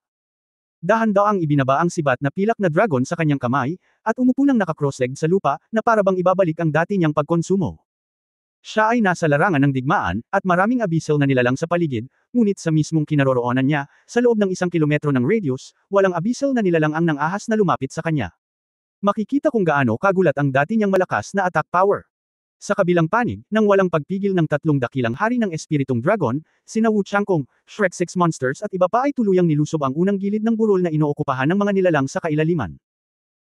Dahan-daang ibinaba ang sibat na pilak na dragon sa kanyang kamay, at umupo ng naka-cross-legged sa lupa, na parabang ibabalik ang dati niyang pagkonsumo. Siya ay nasa larangan ng digmaan, at maraming abyssal na nilalang sa paligid, ngunit sa mismong kinaroroonan niya, sa loob ng 1 kilometro ng radius, walang abyssal na nilalang ang nang-ahas na lumapit sa kanya. Makikita kung gaano kagulat ang dati niyang malakas na attack power. Sa kabilang panig, nang walang pagpigil ng 3 dakilang hari ng espiritong dragon, sina Wu Changkong, Shrek 6 monsters at iba pa ay tuluyang nilusob ang unang gilid ng burol na inookupahan ng mga nilalang sa kailaliman.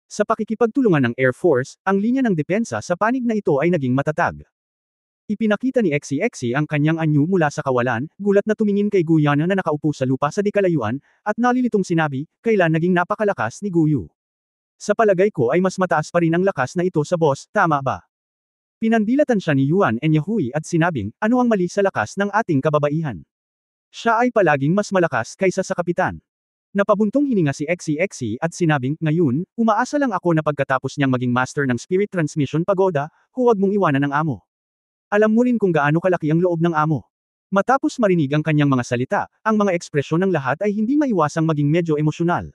Sa pakikipagtulungan ng Air Force, ang linya ng depensa sa panig na ito ay naging matatag. Ipinakita ni Xi ang kanyang anyo mula sa kawalan, gulat na tumingin kay Guyana na nakaupo sa lupa sa dikalayuan, at nalilitong sinabi, kailan naging napakalakas ni Guyu. Sa palagay ko ay mas mataas pa rin ang lakas na ito sa boss, tama ba? Pinandilatan siya ni Yuan Enyahui at sinabing, ano ang mali sa lakas ng ating kababaihan? Siya ay palaging mas malakas kaysa sa kapitan. Napabuntong hininga si Xi at sinabing, ngayon, umaasa lang ako na pagkatapos niyang maging master ng Spirit Transmission Pagoda, huwag mong iwanan ang amo. Alam mo rin kung gaano kalaki ang loob ng amo. Matapos marinig ang kanyang mga salita, ang mga ekspresyon ng lahat ay hindi maiwasang maging medyo emosyonal.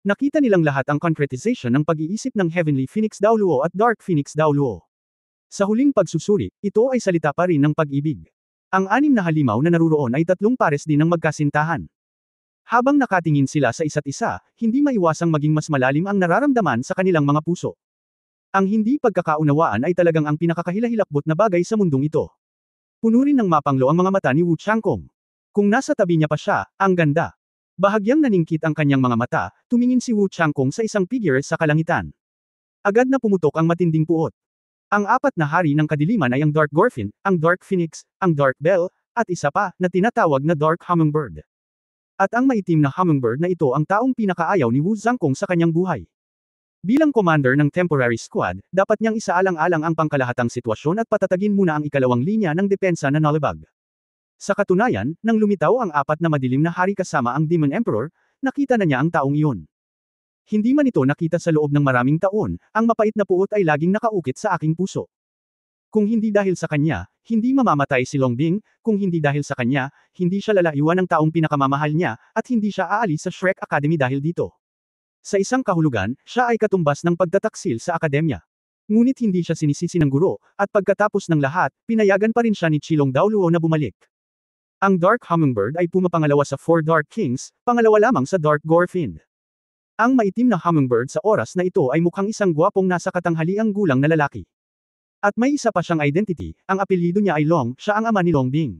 Nakita nilang lahat ang concretization ng pag-iisip ng Heavenly Phoenix Daoluo at Dark Phoenix Daoluo. Sa huling pagsusuri, ito ay salita pa rin ng pag-ibig. Ang 6 na halimaw na naruroon ay 3 pares din ng magkasintahan. Habang nakatingin sila sa isa't isa, hindi maiwasang maging mas malalim ang nararamdaman sa kanilang mga puso. Ang hindi pagkakaunawaan ay talagang ang pinakakahilahilakbot na bagay sa mundong ito. Puno rin ng mapanglo ang mga mata ni Wu Changkong. Kung nasa tabi niya pa siya, ang ganda. Bahagyang naningkit ang kanyang mga mata, tumingin si Wu Changkong sa isang figure sa kalangitan. Agad na pumutok ang matinding puot. Ang 4 na hari ng kadiliman ay ang Dark Gorfin, ang Dark Phoenix, ang Dark Bell, at isa pa, na tinatawag na Dark Hummingbird. At ang maitim na hummingbird na ito ang taong pinakaayaw ni Wu Zhangkong sa kanyang buhay. Bilang commander ng temporary squad, dapat niyang isaalang-alang ang pangkalahatang sitwasyon at patatagin muna ang ikalawang linya ng depensa na Nullibug. Sa katunayan, nang lumitaw ang apat na madilim na hari kasama ang Demon Emperor, nakita na niya ang taong iyon. Hindi man ito nakita sa loob ng maraming taon, ang mapait na puot ay laging nakaukit sa aking puso. Kung hindi dahil sa kanya, hindi mamamatay si Longbing, kung hindi dahil sa kanya, hindi siya lalayuan ng taong pinakamamahal niya, at hindi siya aalis sa Shrek Academy dahil dito. Sa isang kahulugan, siya ay katumbas ng pagtataksil sa akademya. Ngunit hindi siya sinisisi ng guro, at pagkatapos ng lahat, pinayagan pa rin siya ni Chilong Daoluo na bumalik. Ang Dark Hummingbird ay pumapangalawa sa 4 Dark Kings, pangalawa lamang sa Dark Gorfind. Ang maitim na hummingbird sa oras na ito ay mukhang isang gwapong nasa katanghaliang gulang na lalaki. At may isa pa siyang identity, ang apelyido niya ay Long, siya ang ama ni Longbing.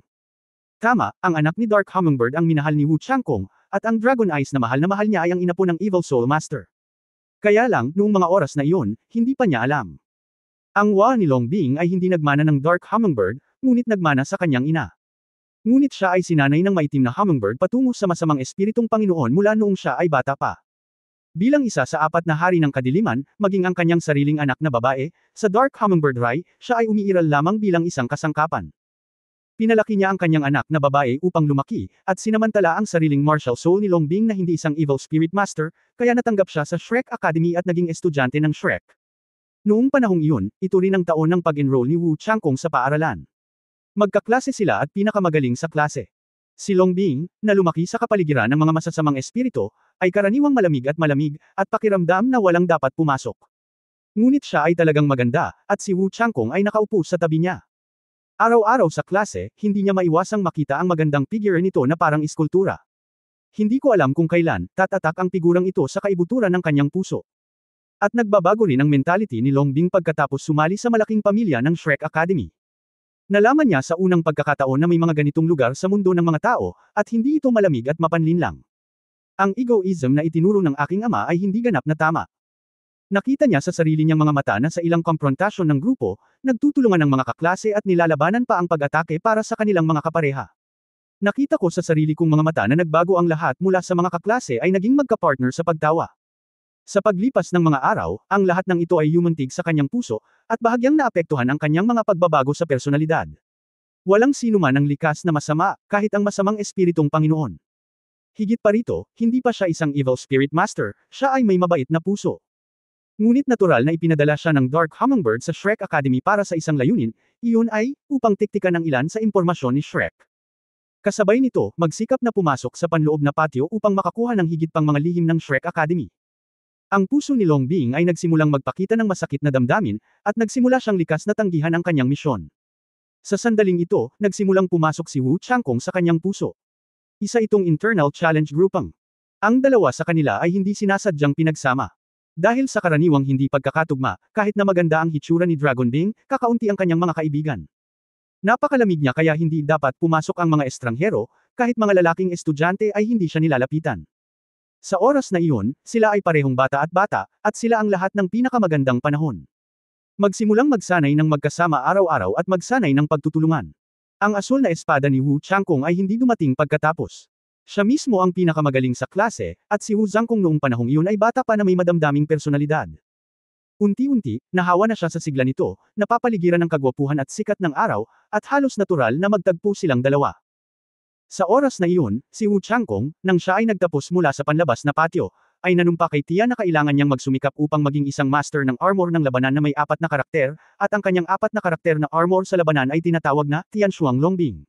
Tama, ang anak ni Dark Hummingbird ang minahal ni Wu Changkong, at ang Dragon Eyes na mahal niya ay ang inapo ng Evil Soul Master. Kaya lang, noong mga oras na iyon, hindi pa niya alam. Ang wa ni Longbing ay hindi nagmana ng Dark Hummingbird, ngunit nagmana sa kanyang ina. Ngunit siya ay sinanay ng maitim na hummingbird patungo sa masamang espiritong Panginoon mula noong siya ay bata pa. Bilang isa sa apat na hari ng kadiliman, maging ang kanyang sariling anak na babae, sa Dark Hummingbird Rai, siya ay umiiral lamang bilang isang kasangkapan. Pinalaki niya ang kanyang anak na babae upang lumaki, at sinamantala ang sariling martial soul ni Longbing na hindi isang evil spirit master, kaya natanggap siya sa Shrek Academy at naging estudyante ng Shrek. Noong panahong iyon, ito rin ang taon ng pag-enroll ni Wu Changkong sa paaralan. Magkaklase sila at pinakamagaling sa klase. Si Longbing, na lumaki sa kapaligiran ng mga masasamang espiritu, ay karaniwang malamig at pakiramdam na walang dapat pumasok. Ngunit siya ay talagang maganda, at si Wu Changkong ay nakaupo sa tabi niya. Araw-araw sa klase, hindi niya maiwasang makita ang magandang figure nito na parang iskultura. Hindi ko alam kung kailan, tatatak ang figurang ito sa kaibuturan ng kanyang puso. At nagbabago rin ang mentality ni Longbing pagkatapos sumali sa malaking pamilya ng Shrek Academy. Nalaman niya sa unang pagkakataon na may mga ganitong lugar sa mundo ng mga tao, at hindi ito malamig at mapanlinlang. Ang egoism na itinuro ng aking ama ay hindi ganap na tama. Nakita niya sa sarili niyang mga mata na sa ilang komprontasyon ng grupo, nagtutulungan ng mga kaklase at nilalabanan pa ang pag-atake para sa kanilang mga kapareha. Nakita ko sa sarili kong mga mata na nagbago ang lahat mula sa mga kaklase ay naging magka-partner sa pagtawa. Sa paglipas ng mga araw, ang lahat ng ito ay yumuntig sa kanyang puso, at bahagyang naapektuhan ang kanyang mga pagbabago sa personalidad. Walang sino man ang likas na masama, kahit ang masamang espiritong Panginoon. Higit pa rito, hindi pa siya isang evil spirit master, siya ay may mabait na puso. Ngunit natural na ipinadala siya ng Dark Hummingbird sa Shrek Academy para sa isang layunin, iyon ay, upang tiktikan ang ilan sa impormasyon ni Shrek. Kasabay nito, magsikap na pumasok sa panloob na patio upang makakuha ng higit pang mga lihim ng Shrek Academy. Ang puso ni Longbing ay nagsimulang magpakita ng masakit na damdamin, at nagsimula siyang likas na tanggihan ang kanyang misyon. Sa sandaling ito, nagsimulang pumasok si Wu Changkong sa kanyang puso. Isa itong internal challenge groupang. Ang dalawa sa kanila ay hindi sinasadyang pinagsama. Dahil sa karaniwang hindi pagkakatugma, kahit na maganda ang hitsura ni Dragon Bing, kakaunti ang kanyang mga kaibigan. Napakalamig niya kaya hindi dapat pumasok ang mga estranghero, kahit mga lalaking estudyante ay hindi siya nilalapitan. Sa oras na iyon, sila ay parehong bata, at sila ang lahat ng pinakamagandang panahon. Magsimulang magsanay ng magkasama araw-araw at magsanay ng pagtutulungan. Ang asul na espada ni Wu Changkong ay hindi dumating pagkatapos. Siya mismo ang pinakamagaling sa klase, at si Wu Zhangkong noong panahong iyon ay bata pa na may madamdaming personalidad. Unti-unti, nahawa na siya sa sigla nito, napapaligiran ng kagwapuhan at sikat ng araw, at halos natural na magtagpo silang dalawa. Sa oras na iyon, si Wu Changkong, nang siya ay nagtapos mula sa panlabas na patio, ay nanumpa kay Tia na kailangan niyang magsumikap upang maging isang master ng armor ng labanan na may 4 na karakter, at ang kanyang 4 na karakter na armor sa labanan ay tinatawag na Tianshuang Longbing.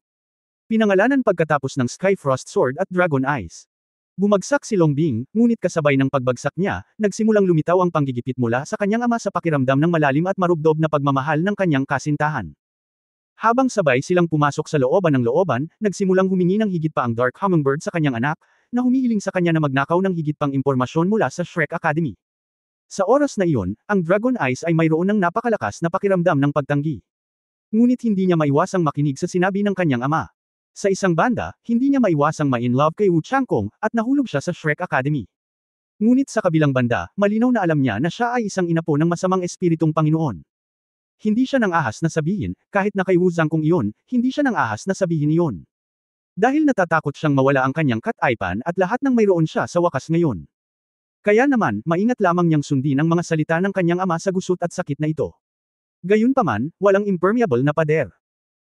Pinangalanan pagkatapos ng Skyfrost Sword at Dragon Eyes. Bumagsak si Longbing, ngunit kasabay ng pagbagsak niya, nagsimulang lumitaw ang panggigipit mula sa kanyang ama sa pakiramdam ng malalim at marubdob na pagmamahal ng kanyang kasintahan. Habang sabay silang pumasok sa looban, nagsimulang humingi ng higit pa ang Dark Hummingbird sa kanyang anak, na humihiling sa kanya na magnakaw ng higit pang impormasyon mula sa Shrek Academy. Sa oras na iyon, ang Dragon Eyes ay mayroon ng napakalakas na pakiramdam ng pagtanggi. Ngunit hindi niya maiwasang makinig sa sinabi ng kanyang ama. Sa isang banda, hindi niya maiwasang ma-in-love kay Wu Changkong, at nahulog siya sa Shrek Academy. Ngunit sa kabilang banda, malinaw na alam niya na siya ay isang inapo ng masamang espiritong Panginoon. Hindi siya nang ahas na sabihin, kahit na kay Wu Zhangkong iyon, hindi siya nang ahas na sabihin iyon. Dahil natatakot siyang mawala ang kanyang kataypan at lahat ng mayroon siya sa wakas ngayon. Kaya naman, maingat lamang niyang sundin ang mga salita ng kanyang ama sa gusot at sakit na ito. Gayunpaman, walang impermeable na pader.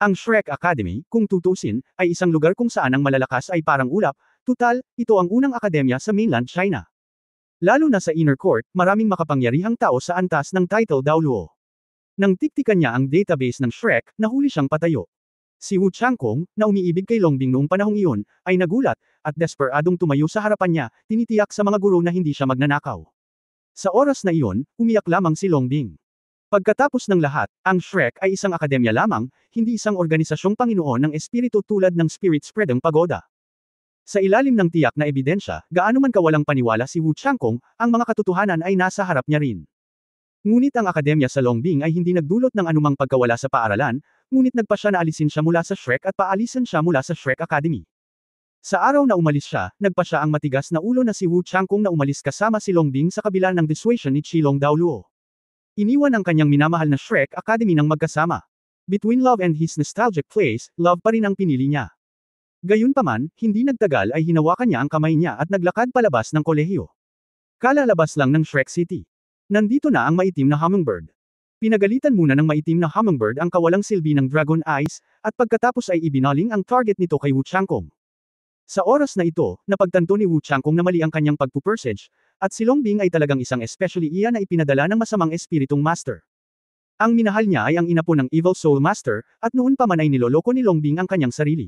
Ang Shrek Academy, kung tutusin, ay isang lugar kung saan ang malalakas ay parang ulap, tutal, ito ang unang akademya sa mainland China. Lalo na sa inner court, maraming makapangyarihang tao sa antas ng title Daoluo. Nang tiktikan niya ang database ng Shrek, nahuli siyang patayo. Si Wu Changkong, na umiibig kay Longbing noong panahong iyon, ay nagulat, at desperadong tumayo sa harapan niya, tinitiyak sa mga guro na hindi siya magnanakaw. Sa oras na iyon, umiyak lamang si Longbing. Pagkatapos ng lahat, ang Shrek ay isang akademya lamang, hindi isang organisasyong Panginoon ng espiritu tulad ng Spirit Spreading Pagoda. Sa ilalim ng tiyak na ebidensya, gaano man kawalang paniwala si Wu Changkong, ang mga katotohanan ay nasa harap niya rin. Ngunit ang akademya sa Longbing ay hindi nagdulot ng anumang pagkawala sa paaralan, ngunit nagpa siya na alisin siya mula sa Shrek at paalisan siya mula sa Shrek Academy. Sa araw na umalis siya, nagpa siya ang matigas na ulo na si Wu Changkong na umalis kasama si Longbing sa kabila ng dissuasion ni Qilong Daoluo. Iniwan ang kanyang minamahal na Shrek Academy ng magkasama. Between love and his nostalgic place, love pa rin ang pinili niya. Gayunpaman, hindi nagtagal ay hinawakan niya ang kamay niya at naglakad palabas ng kolehiyo. Kalalabas lang ng Shrek City. Nandito na ang maitim na hummingbird. Pinagalitan muna ng maitim na hummingbird ang kawalang silbi ng Dragon Eyes, at pagkatapos ay ibinaling ang target nito kay Wu Changkong. Sa oras na ito, napagtanto ni Wu Changkong na mali ang kanyang pagpupursage, at si Longbing ay talagang isang especially iya na ipinadala ng masamang espiritong master. Ang minahal niya ay ang inapo ng Evil Soul Master, at noon pa man ay niloloko ni Longbing ang kanyang sarili.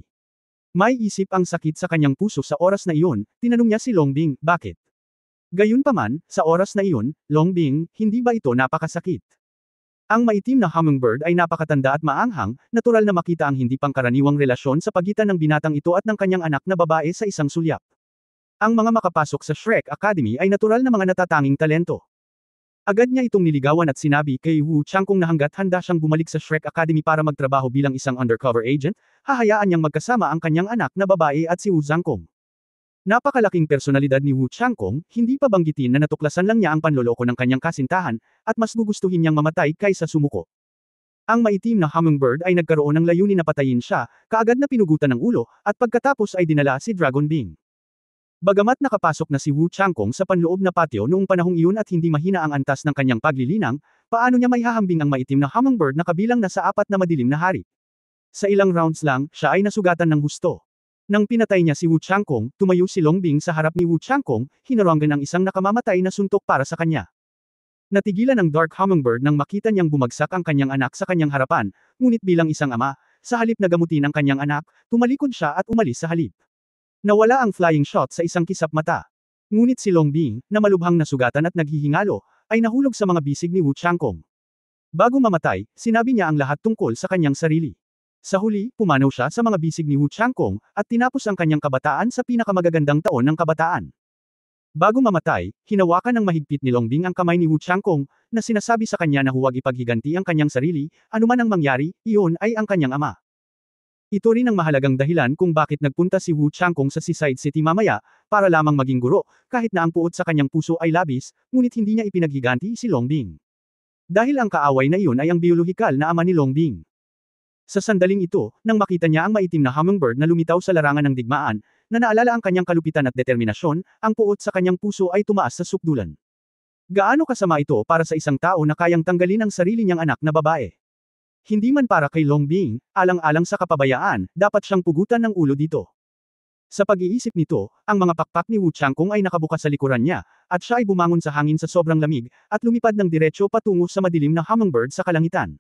May isip ang sakit sa kanyang puso sa oras na iyon, tinanong niya si Longbing, bakit? Gayunpaman, sa oras na iyon, Longbing, hindi ba ito napakasakit? Ang maitim na hummingbird ay napakatanda at maanghang, natural na makita ang hindi pangkaraniwang relasyon sa pagitan ng binatang ito at ng kanyang anak na babae sa isang sulyap. Ang mga makapasok sa Shrek Academy ay natural na mga natatanging talento. Agad niya itong niligawan at sinabi kay Wu Changkong na hanggat handa siyang bumalik sa Shrek Academy para magtrabaho bilang isang undercover agent, hahayaan niyang magkasama ang kanyang anak na babae at si Wu Zhangkong. Napakalaking personalidad ni Wu Changkong, hindi pa banggitin na natuklasan lang niya ang panloloko ng kanyang kasintahan, at mas gugustuhin niyang mamatay kaysa sumuko. Ang maitim na hummingbird ay nagkaroon ng layunin na patayin siya, kaagad na pinugutan ng ulo, at pagkatapos ay dinala si Dragon Bing. Bagamat nakapasok na si Wu Changkong sa panloob na patio noong panahong iyon at hindi mahina ang antas ng kanyang paglilinang, paano niya maihahambing ang maitim na hummingbird na kabilang na sa 4 na madilim na hari? Sa ilang rounds lang, siya ay nasugatan ng husto. Nang pinatay niya si Wu Changkong, tumayo si Longbing sa harap ni Wu Changkong, hinarangan ang isang nakamamatay na suntok para sa kanya. Natigilan ang Dark Hummingbird nang makita niyang bumagsak ang kanyang anak sa kanyang harapan, ngunit bilang isang ama, sa halip na gamutin ang kanyang anak, tumalikod siya at umalis sa halip. Nawala ang flying shot sa isang kisap mata. Ngunit si Longbing, na malubhang nasugatan at naghihingalo, ay nahulog sa mga bisig ni Wu Changkong. Bago mamatay, sinabi niya ang lahat tungkol sa kanyang sarili. Sa huli, pumanaw siya sa mga bisig ni Wu Changkong, at tinapos ang kanyang kabataan sa pinakamagagandang taon ng kabataan. Bago mamatay, hinawakan ng mahigpit ni Longbing ang kamay ni Wu Changkong, na sinasabi sa kanya na huwag ipaghiganti ang kanyang sarili, anuman ang mangyari, iyon ay ang kanyang ama. Ito rin ang mahalagang dahilan kung bakit nagpunta si Wu Changkong sa Seaside City mamaya, para lamang maging guro, kahit na ang puot sa kanyang puso ay labis, ngunit hindi niya ipinaghiganti si Longbing. Dahil ang kaaway na iyon ay ang biolohikal na ama ni Longbing. Sa sandaling ito, nang makita niya ang maitim na hummingbird na lumitaw sa larangan ng digmaan, na naalala ang kanyang kalupitan at determinasyon, ang puot sa kanyang puso ay tumaas sa sukdulan. Gaano kasama ito para sa isang tao na kayang tanggalin ang sarili niyang anak na babae? Hindi man para kay Longbing, alang-alang sa kapabayaan, dapat siyang pugutan ng ulo dito. Sa pag-iisip nito, ang mga pakpak ni Wu Changkong ay nakabukas sa likuran niya, at siya ay bumangon sa hangin sa sobrang lamig, at lumipad ng diretsyo patungo sa madilim na hummingbird sa kalangitan.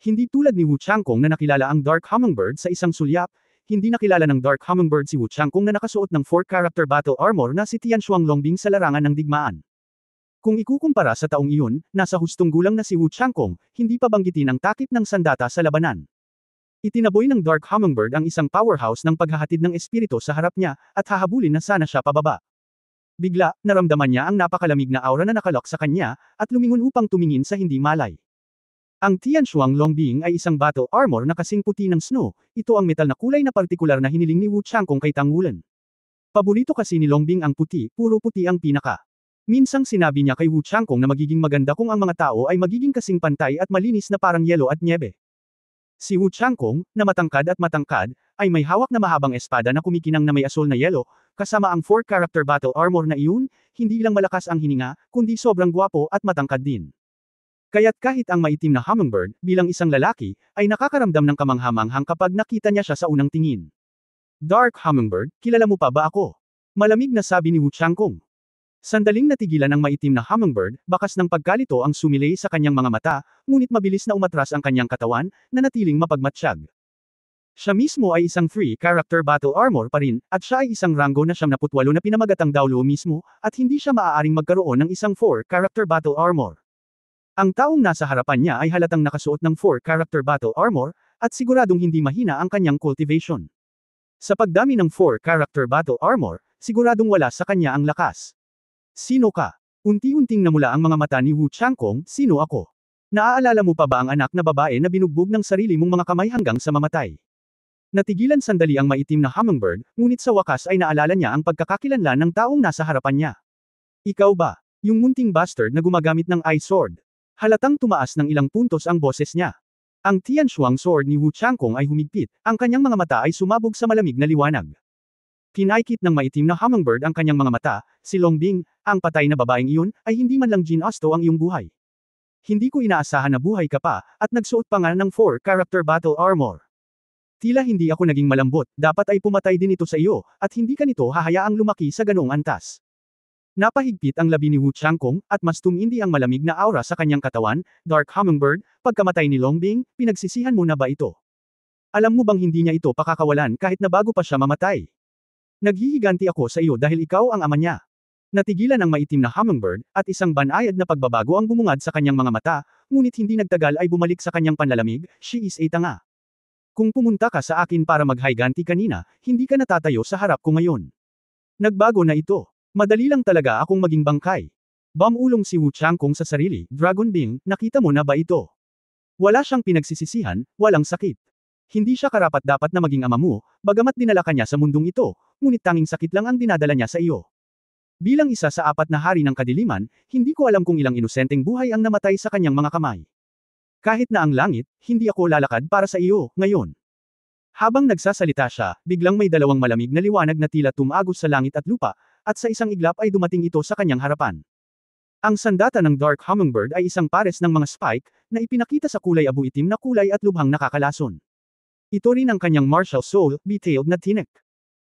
Hindi tulad ni Wu Changkong na nakilala ang Dark Hummingbird sa isang sulyap, hindi nakilala ng Dark Hummingbird si Wu Changkong na nakasuot ng 4-character battle armor na si Tianshuang Longbing sa larangan ng digmaan. Kung ikukumpara sa taong iyon, nasa hustong gulang na si Wu Changkong, hindi pa banggitin ang takip ng sandata sa labanan. Itinaboy ng Dark Hummingbird ang isang powerhouse ng paghahatid ng espiritu sa harap niya, at hahabulin na sana siya pababa. Bigla, naramdaman niya ang napakalamig na aura na nakalok sa kanya, at lumingon upang tumingin sa hindi malay. Ang Tianshuang Longbing ay isang battle armor na kasing puti ng snow, ito ang metal na kulay na partikular na hiniling ni Wu Changkong kay Tang Wulan. Paborito kasi ni Longbing ang puti, puro puti ang pinaka. Minsang sinabi niya kay Wu Changkong na magiging maganda kung ang mga tao ay magiging kasing pantay at malinis na parang yelo at nyebe. Si Wu Changkong, na matangkad, ay may hawak na mahabang espada na kumikinang na may asul na yelo, kasama ang 4-character battle armor na iyon, hindi lang malakas ang hininga, kundi sobrang gwapo at matangkad din. Kaya't kahit ang maitim na hummingbird, bilang isang lalaki, ay nakakaramdam ng kamanghamanghang kapag nakita niya siya sa unang tingin. Dark Hummingbird, kilala mo pa ba ako? Malamig na sabi ni Wu Changkong. Sandaling natigilan ang maitim na hummingbird, bakas ng pagkalito ang sumilay sa kanyang mga mata, ngunit mabilis na umatras ang kanyang katawan, na natiling mapagmatsyag. Siya mismo ay isang 3-character battle armor pa rin, at siya ay isang ranggo na 78 na pinamagatang Daoluo mismo, at hindi siya maaaring magkaroon ng isang 4-character battle armor. Ang taong nasa harapan niya ay halatang nakasuot ng 4-character battle armor, at siguradong hindi mahina ang kanyang cultivation. Sa pagdami ng 4-character battle armor, siguradong wala sa kanya ang lakas. Sino ka? Unti-unting namula ang mga mata ni Wu Changkong, sino ako? Naaalala mo pa ba ang anak na babae na binugbog ng sarili mong mga kamay hanggang sa mamatay? Natigilan sandali ang maitim na hummingbird, ngunit sa wakas ay naalala niya ang pagkakakilanlan ng taong nasa harapan niya. Ikaw ba? Yung munting bastard na gumagamit ng ice sword. Halatang tumaas ng ilang puntos ang boses niya. Ang Tianshuang sword ni Wu Changkong ay humigpit, ang kanyang mga mata ay sumabog sa malamig na liwanag. Kinaikit ng maitim na hummingbird ang kanyang mga mata, si Longbing, ang patay na babaeng iyon, ay hindi man lang ginasto ang iyong buhay. Hindi ko inaasahan na buhay ka pa, at nagsuot pa nga ng 4-character battle armor. Tila hindi ako naging malambot, dapat ay pumatay din ito sa iyo, at hindi ka nito hahayaang lumaki sa ganoong antas. Napahigpit ang labi ni Wu Changkong, at mas tumindi ang malamig na aura sa kanyang katawan. Dark Hummingbird, pagkamatay ni Longbing, pinagsisihan mo na ba ito? Alam mo bang hindi niya ito pakakawalan kahit na bago pa siya mamatay? Naghihiganti ako sa iyo dahil ikaw ang ama niya. Natigilan ang maitim na hummingbird, at isang banayad na pagbabago ang bumungad sa kanyang mga mata, ngunit hindi nagtagal ay bumalik sa kanyang panlalamig, she is a tanga. Kung pumunta ka sa akin para maghiganti kanina, hindi ka natatayo sa harap ko ngayon. Nagbago na ito. Madali lang talaga akong maging bangkay. Bamulong si Wu Changkong sa sarili, Dragon Bing, nakita mo na ba ito? Wala siyang pinagsisisihan, walang sakit. Hindi siya karapat-dapat na maging ama mo, bagamat dinala ka niya sa mundong ito, ngunit tanging sakit lang ang dinadala niya sa iyo. Bilang isa sa 4 na hari ng kadiliman, hindi ko alam kung ilang inosenteng buhay ang namatay sa kanyang mga kamay. Kahit na ang langit, hindi ako lalakad para sa iyo, ngayon. Habang nagsasalita siya, biglang may dalawang malamig na liwanag na tila tumagos sa langit at lupa, at sa isang iglap ay dumating ito sa kanyang harapan. Ang sandata ng Dark Hummingbird ay isang pares ng mga spike, na ipinakita sa kulay abu-itim na kulay at lubhang nakakalason. Ito rin ang kanyang martial soul, detailed na tinik.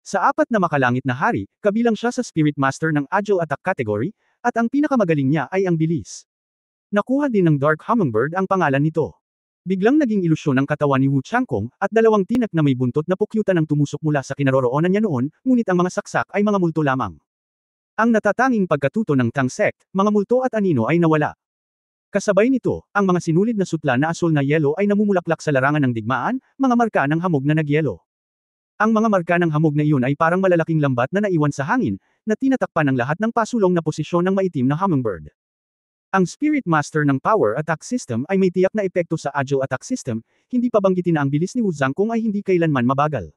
Sa 4 na makalangit na hari, kabilang siya sa Spirit Master ng Agile Attack category, at ang pinakamagaling niya ay ang bilis. Nakuha din ng Dark Hummingbird ang pangalan nito. Biglang naging ilusyon ang katawan ni Wu Changkong, at dalawang tinak na may buntot na pukyutan ang tumusok mula sa kinaroroonan niya noon, ngunit ang mga saksak ay mga multo lamang. Ang natatanging pagkatuto ng Tang Sect, mga multo at anino ay nawala. Kasabay nito, ang mga sinulid na sutla na asul na yelo ay namumulaklak sa larangan ng digmaan, mga marka ng hamog na nagyelo. Ang mga marka ng hamog na iyon ay parang malalaking lambat na naiwan sa hangin, na tinatakpan ng lahat ng pasulong na posisyon ng maitim na hummingbird. Ang Spirit Master ng Power Attack System ay may tiyak na epekto sa Agile Attack System, hindi pa banggitin na ang bilis ni Wu Zhangkong ay hindi kailanman mabagal.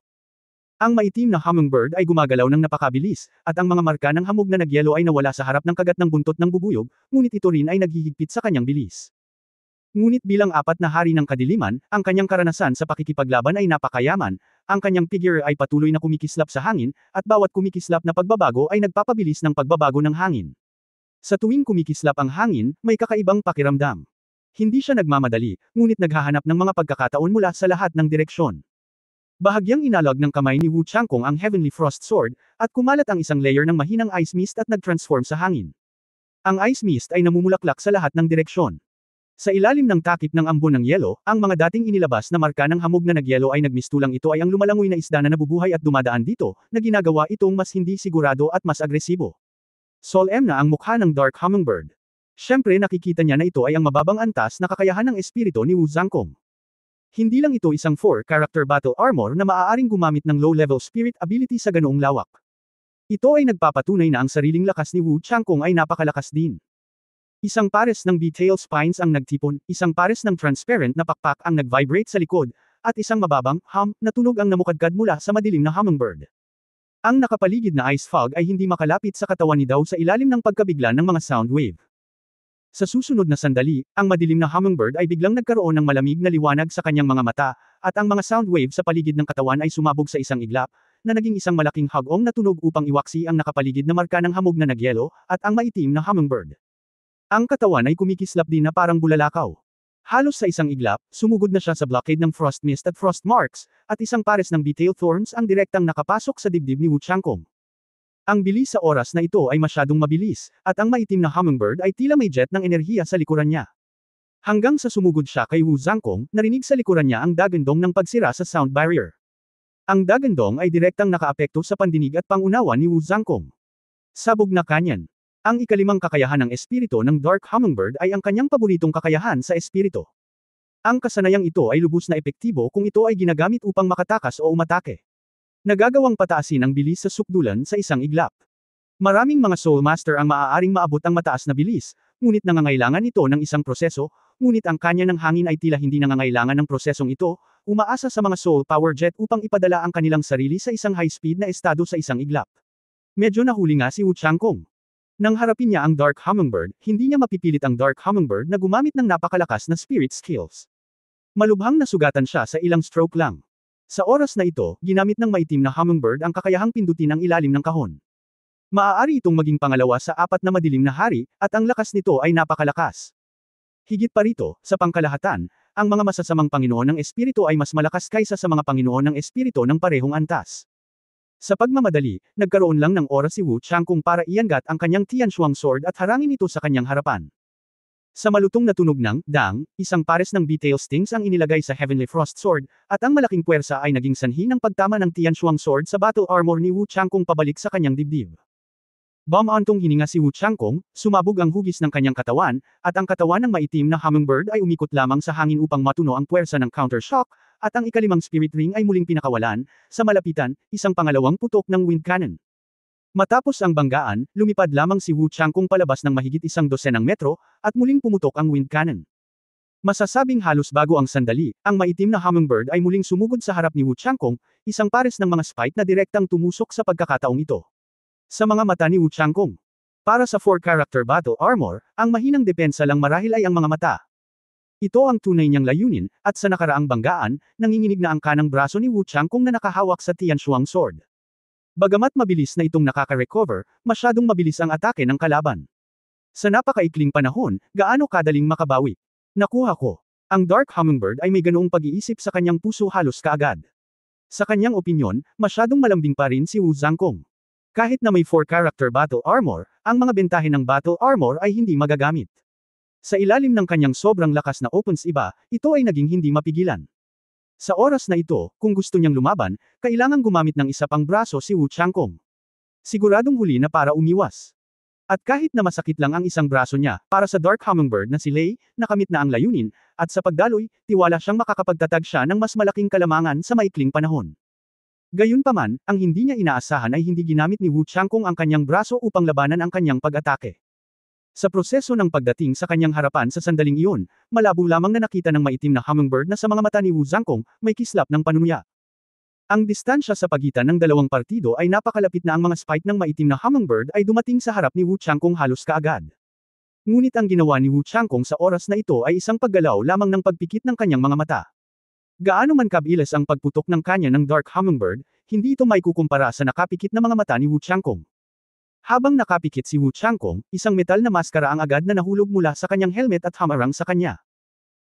Ang maitim na hummingbird ay gumagalaw ng napakabilis, at ang mga marka ng hamog na nagyelo ay nawala sa harap ng kagat ng buntot ng bubuyog, ngunit ito rin ay naghihigpit sa kanyang bilis. Ngunit bilang 4 na hari ng kadiliman, ang kanyang karanasan sa pakikipaglaban ay napakayaman, ang kanyang figure ay patuloy na kumikislap sa hangin, at bawat kumikislap na pagbabago ay nagpapabilis ng pagbabago ng hangin. Sa tuwing kumikislap ang hangin, may kakaibang pakiramdam. Hindi siya nagmamadali, ngunit naghahanap ng mga pagkakataon mula sa lahat ng direksyon. Bahagyang inalog ng kamay ni Wu Changkong ang Heavenly Frost Sword, at kumalat ang isang layer ng mahinang ice mist at nag-transform sa hangin. Ang ice mist ay namumulaklak sa lahat ng direksyon. Sa ilalim ng takip ng ambon ng yelo, ang mga dating inilabas na marka ng hamog na nagyelo ay nagmistulang ito ay ang lumalangoy na isda na nabubuhay at dumadaan dito, na ginagawa itong mas hindi sigurado at mas agresibo. Solemn na ang mukha ng Dark Hummingbird. Siyempre nakikita niya na ito ay ang mababang antas na kakayahan ng espiritu ni Wu Zhangkong. Hindi lang ito isang 4-character battle armor na maaaring gumamit ng low-level spirit ability sa ganoong lawak. Ito ay nagpapatunay na ang sariling lakas ni Wu Changkong ay napakalakas din. Isang pares ng detail spines ang nagtipon, isang pares ng transparent na pakpak ang nag-vibrate sa likod, at isang mababang, na tunog ang namukadkad mula sa madilim na hummingbird. Ang nakapaligid na ice fog ay hindi makalapit sa katawan ni Dao sa ilalim ng pagkabigla ng mga sound wave. Sa susunod na sandali, ang madilim na hummingbird ay biglang nagkaroon ng malamig na liwanag sa kanyang mga mata, at ang mga sound wave sa paligid ng katawan ay sumabog sa isang iglap, na naging isang malaking hagong na tunog upang iwaksi ang nakapaligid na marka ng hamog na nagyelo, at ang maitim na hummingbird. Ang katawan ay kumikislap din na parang bulalakaw. Halos sa isang iglap, sumugod na siya sa blockade ng frost mist at frost marks, at isang pares ng beetle thorns ang direktang nakapasok sa dibdib ni Wu Changkong. Ang bilis sa oras na ito ay masyadong mabilis, at ang maitim na hummingbird ay tila may jet ng enerhiya sa likuran niya. Hanggang sa sumugod siya kay Wu Zhangkong, narinig sa likuran niya ang dagandong ng pagsira sa sound barrier. Ang dagandong ay direktang nakaapekto sa pandinig at pangunawa ni Wu Zhangkong. Sabog na kanyan. Ang ikalimang kakayahan ng espiritu ng Dark Hummingbird ay ang kanyang paboritong kakayahan sa espiritu. Ang kasanayang ito ay lubos na epektibo kung ito ay ginagamit upang makatakas o umatake. Nagagawang pataasin ang bilis sa sukdulan sa isang iglap. Maraming mga Soul Master ang maaaring maabot ang mataas na bilis, ngunit nangangailangan ito ng isang proseso, ngunit ang kanya ng hangin ay tila hindi nangangailangan ng prosesong ito, umaasa sa mga Soul Power Jet upang ipadala ang kanilang sarili sa isang high-speed na estado sa isang iglap. Medyo nahuli nga si Wu Changkong. Nang harapin niya ang Dark Hummingbird, hindi niya mapipilit ang Dark Hummingbird na gumamit ng napakalakas na spirit skills. Malubhang nasugatan siya sa ilang stroke lang. Sa oras na ito, ginamit ng maitim na hummingbird ang kakayahang pindutin ang ilalim ng kahon. Maaari itong maging pangalawa sa apat na madilim na hari, at ang lakas nito ay napakalakas. Higit pa rito, sa pangkalahatan, ang mga masasamang Panginoon ng Espiritu ay mas malakas kaysa sa mga Panginoon ng Espiritu ng parehong antas. Sa pagmamadali, nagkaroon lang ng oras si Wu Changkong para iangat ang kanyang Tianshuang sword at harangin ito sa kanyang harapan. Sa malutong na tunog ng dang, isang pares ng beetle stings ang inilagay sa Heavenly Frost Sword, at ang malaking puwersa ay naging sanhi ng pagtama ng Tianshuang sword sa battle armor ni Wu Changkong pabalik sa kanyang dibdib. Bumantong hininga si Wu Changkong, sumabog ang hugis ng kanyang katawan, at ang katawan ng maitim na hummingbird ay umikot lamang sa hangin upang matuno ang puwersa ng countershock, at ang ikalimang spirit ring ay muling pinakawalan, sa malapitan, isang pangalawang putok ng wind cannon. Matapos ang banggaan, lumipad lamang si Wu Changkong palabas ng mahigit 12 metro, at muling pumutok ang wind cannon. Masasabing halos bago ang sandali, ang maitim na hummingbird ay muling sumugod sa harap ni Wu Changkong, isang pares ng mga spike na direktang tumusok sa pagkakataong ito. Sa mga mata ni Wu Changkong. Para sa 4-character battle armor, ang mahinang depensa lang marahil ay ang mga mata. Ito ang tunay niyang layunin, at sa nakaraang banggaan, nanginginig na ang kanang braso ni Wu Changkong na nakahawak sa Tianshuang sword. Bagamat mabilis na itong nakaka-recover, masyadong mabilis ang atake ng kalaban. Sa napakaikling panahon, gaano kadaling makabawi? Nakuha ko. Ang Dark Hummingbird ay may ganoong pag-iisip sa kanyang puso halos kaagad. Sa kanyang opinyon, masyadong malambing pa rin si Wu Zhangkong. Kahit na may 4-character battle armor, ang mga bentahe ng battle armor ay hindi magagamit. Sa ilalim ng kanyang sobrang lakas na opens iba, ito ay naging hindi mapigilan. Sa oras na ito, kung gusto niyang lumaban, kailangang gumamit ng isa pang braso si Wu Changkong. Siguradong huli na para umiwas. At kahit na masakit lang ang isang braso niya, para sa Dark Hummingbird na si Lei, nakamit na ang layunin, at sa pagdaloy, tiwala siyang makakapagtatag siya ng mas malaking kalamangan sa maikling panahon. Gayunpaman, ang hindi niya inaasahan ay hindi ginamit ni Wu Changkong ang kanyang braso upang labanan ang kanyang pag-atake. Sa proseso ng pagdating sa kanyang harapan sa sandaling iyon, malabo lamang na nakita ng maitim na hummingbird na sa mga mata ni Wu Zhangkong, may kislap ng panunuya. Ang distansya sa pagitan ng dalawang partido ay napakalapit na ang mga spike ng maitim na hummingbird ay dumating sa harap ni Wu Changkong halos kaagad. Ngunit ang ginawa ni Wu Changkong sa oras na ito ay isang paggalaw lamang ng pagpikit ng kanyang mga mata. Gaano man kabilis ang pagputok ng kanya ng Dark Hummingbird, hindi ito maikukumpara sa nakapikit na mga mata ni Wu Changkong. Habang nakapikit si Wu Changkong, isang metal na maskara ang agad na nahulog mula sa kanyang helmet at hamarang sa kanya.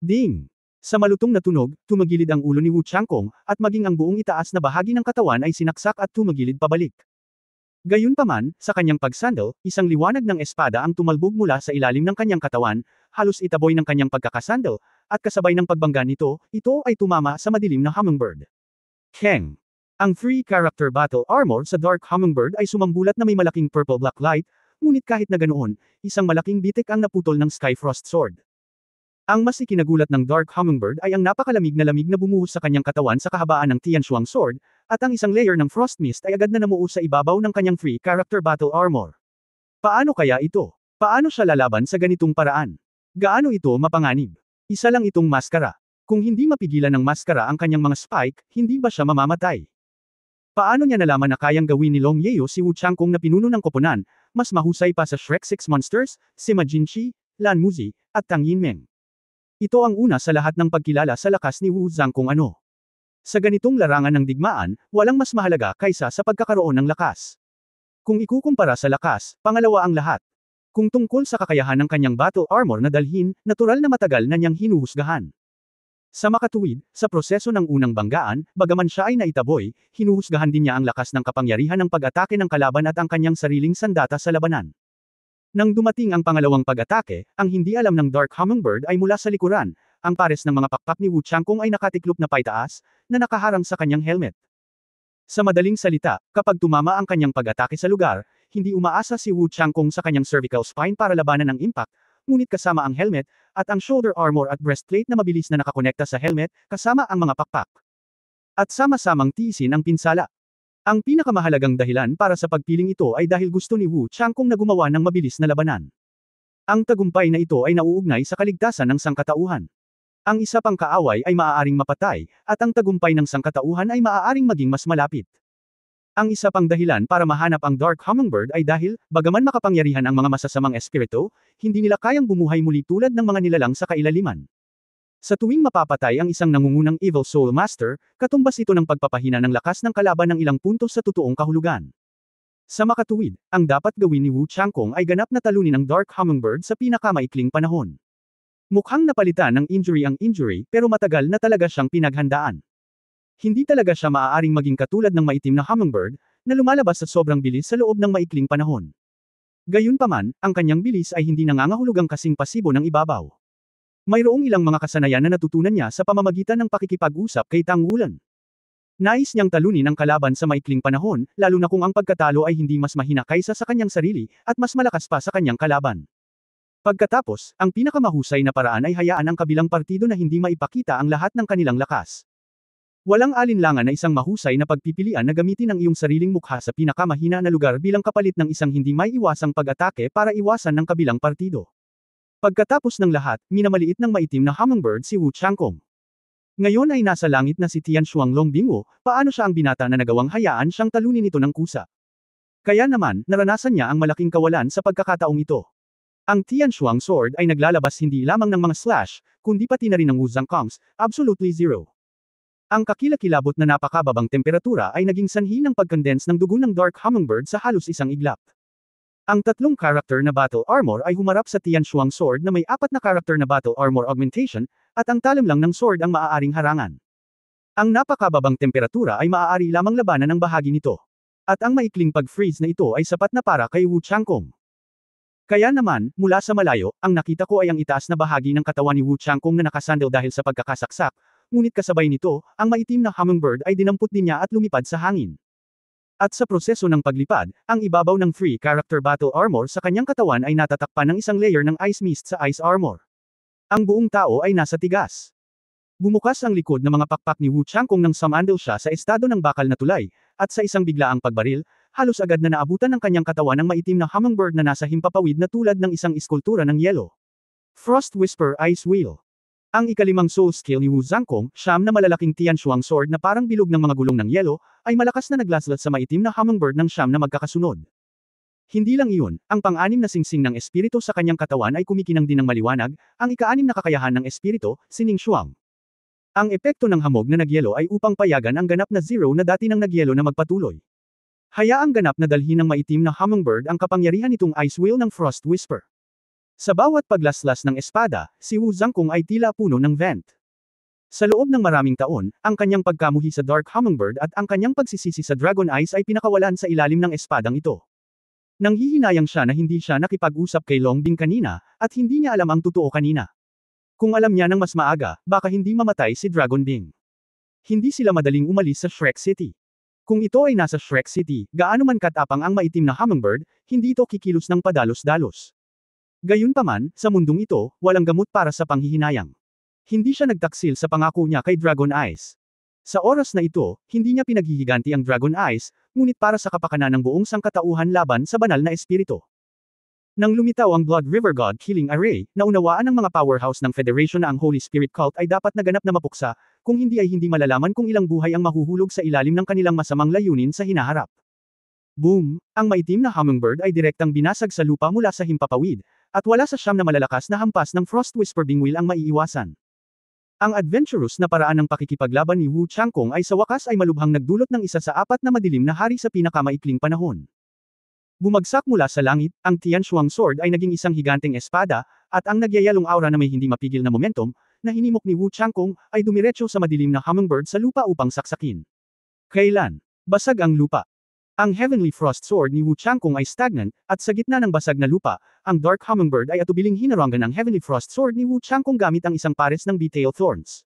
Ding! Sa malutong na tunog, tumagilid ang ulo ni Wu Changkong, at maging ang buong itaas na bahagi ng katawan ay sinaksak at tumagilid pabalik. Gayunpaman, sa kanyang pagsandal, isang liwanag ng espada ang tumalbog mula sa ilalim ng kanyang katawan, halos itaboy ng kanyang pagkakasandal, at kasabay ng pagbangga nito, ito ay tumama sa madilim na hummingbird. Keng! Ang 3-character battle armor sa Dark Hummingbird ay sumambulat na may malaking purple-black light, ngunit kahit na ganoon, isang malaking bitik ang naputol ng Skyfrost sword. Ang mas ikinagulat ng Dark Hummingbird ay ang napakalamig na lamig na bumuhos sa kanyang katawan sa kahabaan ng Tianshuang sword, at ang isang layer ng frost mist ay agad na namuo sa ibabaw ng kanyang 3-character battle armor. Paano kaya ito? Paano siya lalaban sa ganitong paraan? Gaano ito mapanganib? Isa lang itong maskara. Kung hindi mapigilan ng maskara ang kanyang mga spike, hindi ba siya mamamatay? Paano niya nalaman na kayang gawin ni Long Yeo si Wu Changkong na pinuno ng koponan, mas mahusay pa sa Shrek 6 Monsters, si Ma Jinchi, Lan Muzi, at Tang Yinmeng? Ito ang una sa lahat ng pagkilala sa lakas ni Wu Zhangkong ano. Sa ganitong larangan ng digmaan, walang mas mahalaga kaysa sa pagkakaroon ng lakas. Kung ikukumpara sa lakas, pangalawa ang lahat. Kung tungkol sa kakayahan ng kanyang battle armor na dalhin, natural na matagal na niyang hinuhusgahan. Sa makatuwid, sa proseso ng unang banggaan, bagaman siya ay naitaboy, hinuhusgahan din niya ang lakas ng kapangyarihan ng pag-atake ng kalaban at ang kanyang sariling sandata sa labanan. Nang dumating ang pangalawang pag-atake, ang hindi alam ng Dark Hummingbird ay mula sa likuran, ang pares ng mga pakpak ni Wu Changkong ay nakatiklop na paitaas, na nakaharang sa kanyang helmet. Sa madaling salita, kapag tumama ang kanyang pag-atake sa lugar, hindi umaasa si Wu Changkong sa kanyang cervical spine para labanan ang impact, ngunit kasama ang helmet, at ang shoulder armor at breastplate na mabilis na nakakonekta sa helmet, kasama ang mga pakpak. At sama-samang tiisin ang pinsala. Ang pinakamahalagang dahilan para sa pagpiling ito ay dahil gusto ni Wu Changkong na gumawa ng mabilis na labanan. Ang tagumpay na ito ay nauugnay sa kaligtasan ng sangkatauhan. Ang isa pang kaaway ay maaaring mapatay, at ang tagumpay ng sangkatauhan ay maaaring maging mas malapit. Ang isa pang dahilan para mahanap ang Dark Hummingbird ay dahil, bagaman makapangyarihan ang mga masasamang espiritu, hindi nila kayang bumuhay muli tulad ng mga nilalang sa kailaliman. Sa tuwing mapapatay ang isang nangungunang Evil Soul Master, katumbas ito ng pagpapahina ng lakas ng kalaban ng ilang puntos sa totoong kahulugan. Sa makatuwid, ang dapat gawin ni Wu Changkong ay ganap na talunin ang Dark Hummingbird sa pinakamaikling panahon. Mukhang napalitan ng injury ang injury, pero matagal na talaga siyang pinaghandaan. Hindi talaga siya maaaring maging katulad ng maitim na hummingbird, na lumalabas sa sobrang bilis sa loob ng maikling panahon. Gayunpaman, ang kanyang bilis ay hindi nangangahulugang kasing pasibo ng ibabaw. Mayroong ilang mga kasanayan na natutunan niya sa pamamagitan ng pakikipag-usap kay Tang Wulan. Nais niyang talunin ang kalaban sa maikling panahon, lalo na kung ang pagkatalo ay hindi mas mahina kaysa sa kanyang sarili, at mas malakas pa sa kanyang kalaban. Pagkatapos, ang pinakamahusay na paraan ay hayaan ang kabilang partido na hindi maipakita ang lahat ng kanilang lakas. Walang alinlangan na isang mahusay na pagpipilian na gamitin ang iyong sariling mukha sa pinakamahina na lugar bilang kapalit ng isang hindi may iwasang pag-atake para iwasan ng kabilang partido. Pagkatapos ng lahat, minamaliit ng maitim na hummingbird si Wu Changkong. Ngayon ay nasa langit na si Tianshuang Longbingwo, paano siya ang binata na nagawang hayaan siyang talunin ito ng kusa. Kaya naman, naranasan niya ang malaking kawalan sa pagkakataong ito. Ang Tianshuang sword ay naglalabas hindi lamang ng mga slash, kundi pati na rin ng Wu Zhangkong's, absolutely zero. Ang kakilakilabot na napakababang temperatura ay naging sanhi ng pag-condense ng dugo ng Dark Hummingbird sa halos isang iglap. Ang tatlong character na battle armor ay humarap sa Tianshuang sword na may 4 na character na battle armor augmentation, at ang talim lang ng sword ang maaaring harangan. Ang napakababang temperatura ay maaari lamang labanan ang bahagi nito. At ang maikling pag-freeze na ito ay sapat na para kay Wu Changkong. Kaya naman, mula sa malayo, ang nakita ko ay ang itaas na bahagi ng katawan ni Wu Changkong na nakasandal dahil sa pagkakasaksak, ngunit kasabay nito, ang maitim na hummingbird ay dinampot din niya at lumipad sa hangin. At sa proseso ng paglipad, ang ibabaw ng free character battle armor sa kanyang katawan ay natatakpan ng isang layer ng ice mist sa ice armor. Ang buong tao ay nasa tigas. Bumukas ang likod ng mga pakpak ni Wu Changkong nang sumandal siya sa estado ng bakal na tulay, at sa isang biglaang pagbaril, halos agad na naabutan ng kanyang katawan ang maitim na hummingbird na nasa himpapawid na tulad ng isang iskultura ng yelo. Frost Whisper Ice Wheel. Ang ikalimang soul skill ni Wu Zhangkong, siyam na malalaking Tianshuang sword na parang bilog ng mga gulong ng yelo, ay malakas na naglaslat sa maitim na hummingbird ng siyam na magkakasunod. Hindi lang iyon, ang pang-anim na singsing ng espiritu sa kanyang katawan ay kumikinang din ng maliwanag, ang ika-anim na kakayahan ng espiritu, Sining Shuang. Ang epekto ng hamog na nagyelo ay upang payagan ang ganap na zero na dati ng nagyelo na magpatuloy. Hayaang ganap na dalhin ng maitim na hummingbird ang kapangyarihan nitong ice wheel ng Frost Whisper. Sa bawat paglaslas ng espada, si Wu Zhangkong ay tila puno ng vent. Sa loob ng maraming taon, ang kanyang pagkamuhi sa Dark Hummingbird at ang kanyang pagsisisi sa Dragon Eyes ay pinakawalan sa ilalim ng espadang ito. Nanghihinayang siya na hindi siya nakipag-usap kay Longbing kanina, at hindi niya alam ang totoo kanina. Kung alam niya ng mas maaga, baka hindi mamatay si Dragon Bing. Hindi sila madaling umalis sa Shrek City. Kung ito ay nasa Shrek City, gaano man katapang ang maitim na hummingbird, hindi ito kikilos ng padalos-dalos. Gayunpaman, sa mundong ito, walang gamot para sa panghihinayang. Hindi siya nagtaksil sa pangako niya kay Dragon Eyes. Sa oras na ito, hindi niya pinaghihiganti ang Dragon Eyes, ngunit para sa kapakanan ng buong sangkatauhan laban sa banal na espiritu. Nang lumitaw ang Blood River God Killing Array, naunawaan ng mga powerhouse ng Federation na ang Holy Spirit Cult ay dapat naganap na mapuksa, kung hindi ay hindi malalaman kung ilang buhay ang mahuhulog sa ilalim ng kanilang masamang layunin sa hinaharap. Boom! Ang maitim na hummingbird ay direktang binasag sa lupa mula sa himpapawid, at wala sa siyam na malalakas na hampas ng Frost Whisper Bingwil ang maiiwasan. Ang adventurous na paraan ng pakikipaglaban ni Wu Changkong ay sa wakas ay malubhang nagdulot ng isa sa apat na madilim na hari sa pinakamaikling panahon. Bumagsak mula sa langit, ang Tianshuang Sword ay naging isang higanteng espada, at ang nagyayalong aura na may hindi mapigil na momentum, na hinimok ni Wu Changkong, ay dumiretso sa madilim na hummingbird sa lupa upang saksakin. Kailan? Basag ang lupa. Ang Heavenly Frost Sword ni Wu Changkong ay stagnant, at sa gitna ng basag na lupa, ang Dark Hummingbird ay atubiling hinarangan ng Heavenly Frost Sword ni Wu Changkong gamit ang isang pares ng Betrayal Thorns.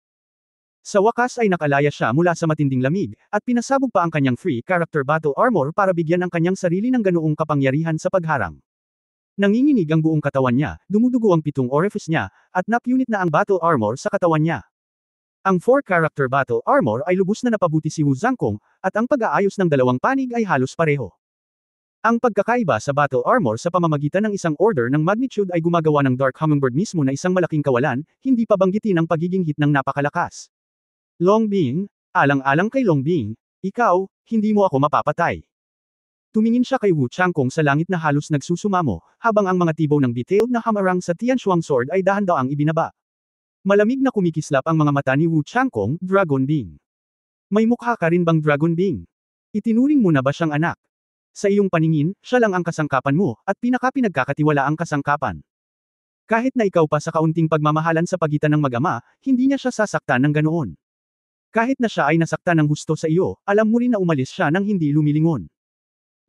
Sa wakas ay nakalaya siya mula sa matinding lamig, at pinasabog pa ang kanyang free character battle armor para bigyan ang kanyang sarili ng ganoong kapangyarihan sa pagharang. Nanginginig ang buong katawan niya, dumudugo ang 7 orifice niya, at napunit na ang battle armor sa katawan niya. Ang 4-character battle armor ay lubos na napabuti si Wu Zhangkong, at ang pag-aayos ng dalawang panig ay halos pareho. Ang pagkakaiba sa battle armor sa pamamagitan ng isang order ng magnitude ay gumagawa ng Dark Hummingbird mismo na isang malaking kawalan, hindi pa banggitin ang pagiging hit ng napakalakas. Long Bing, alang-alang kay Long Bing, ikaw, hindi mo ako mapapatay. Tumingin siya kay Wu Changkong sa langit na halos nagsusumamo, habang ang mga tibaw ng detailed na hamarang sa Tianshuang Sword ay dahan-daang ibinaba. Malamig na kumikislap ang mga mata ni Wu Changkong, Dragon Bing. May mukha ka rin bang Dragon Bing? Itinuring mo na ba siyang anak? Sa iyong paningin, siya lang ang kasangkapan mo, at pinagkakatiwala ang kasangkapan. Kahit na ikaw pa sa kaunting pagmamahalan sa pagitan ng mag-ama, hindi niya siya sasaktan ng ganoon. Kahit na siya ay nasaktan ng husto sa iyo, alam mo rin na umalis siya nang hindi lumilingon.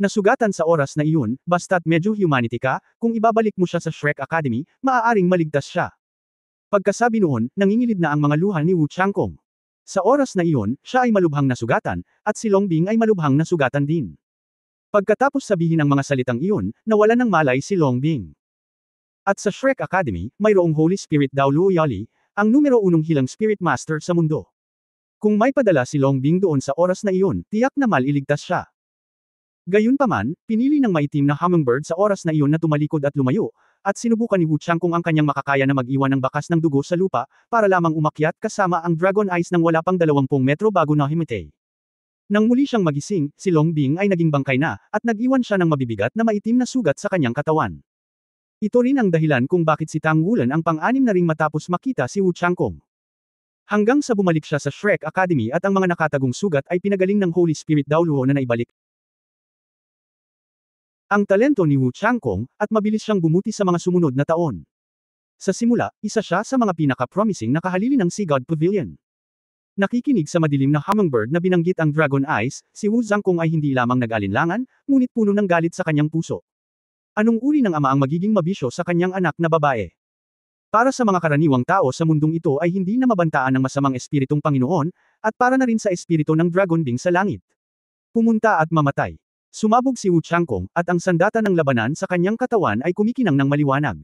Nasugatan sa oras na iyon, basta't medyo humanity ka, kung ibabalik mo siya sa Shrek Academy, maaaring maligtas siya. Pagkasabi noon, nangingilid na ang mga luha ni Wu Changkong. Sa oras na iyon, siya ay malubhang nasugatan, at si Long Bing ay malubhang nasugatan din. Pagkatapos sabihin ang mga salitang iyon, nawalan ng malay si Long Bing. At sa Shrek Academy, mayroong Holy Spirit daw Luo Yali, ang numero 1 hilang Spirit Master sa mundo. Kung may padala si Long Bing doon sa oras na iyon, tiyak na maliligtas siya. Gayunpaman, pinili ng maitim na hummingbird sa oras na iyon na tumalikod at lumayo, at sinubukan ni Wu Changkong ang kanyang makakaya na mag-iwan ng bakas ng dugo sa lupa, para lamang umakyat kasama ang Dragon Eyes ng wala pang 20 metro bago na himatay. Nang muli siyang magising, si Long Bing ay naging bangkay na, at nag-iwan siya ng mabibigat na maitim na sugat sa kanyang katawan. Ito rin ang dahilan kung bakit si Tang Wulan ang pang-anim na ring matapos makita si Wu Changkong. Hanggang sa bumalik siya sa Shrek Academy at ang mga nakatagong sugat ay pinagaling ng Holy Spirit daw Luo na naibalik ang talento ni Wu Changkong, at mabilis siyang bumuti sa mga sumunod na taon. Sa simula, isa siya sa mga pinaka-promising na kahalili ng Sea God Pavilion. Nakikinig sa madilim na hummingbird na binanggit ang Dragon Eyes, si Wu Zhangkong ay hindi lamang nag-alinlangan, ngunit puno ng galit sa kanyang puso. Anong uri ng ama ang magiging mabisyo sa kanyang anak na babae? Para sa mga karaniwang tao sa mundong ito ay hindi na mabantaan ng masamang espiritong Panginoon, at para na rin sa espiritu ng Dragon Bing sa langit. Pumunta at mamatay. Sumabog si Wu Changkong, at ang sandata ng labanan sa kanyang katawan ay kumikinang ng maliwanag.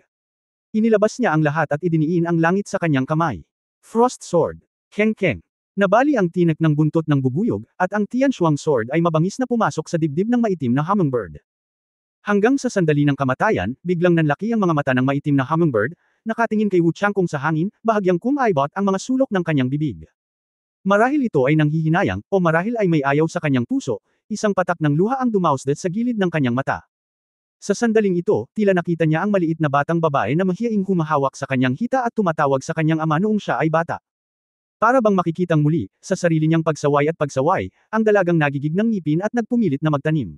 Inilabas niya ang lahat at idiniin ang langit sa kanyang kamay. Frost Sword. Keng Keng. Nabali ang tinik ng buntot ng bubuyog, at ang Tianshuang Sword ay mabangis na pumasok sa dibdib ng maitim na hummingbird. Hanggang sa sandali ng kamatayan, biglang nanlaki ang mga mata ng maitim na hummingbird, nakatingin kay Wu Changkong sa hangin, bahagyang kumaibot ang mga sulok ng kanyang bibig. Marahil ito ay nanghihinayang, o marahil ay may ayaw sa kanyang puso, isang patak ng luha ang dumausdet sa gilid ng kanyang mata. Sa sandaling ito, tila nakita niya ang maliit na batang babae na mahiyaing humahawak sa kanyang hita at tumatawag sa kanyang ama noong siya ay bata. Para bang makikitang muli, sa sarili niyang pagsaway, ang dalagang nagigig ng ngipin at nagpumilit na magtanim.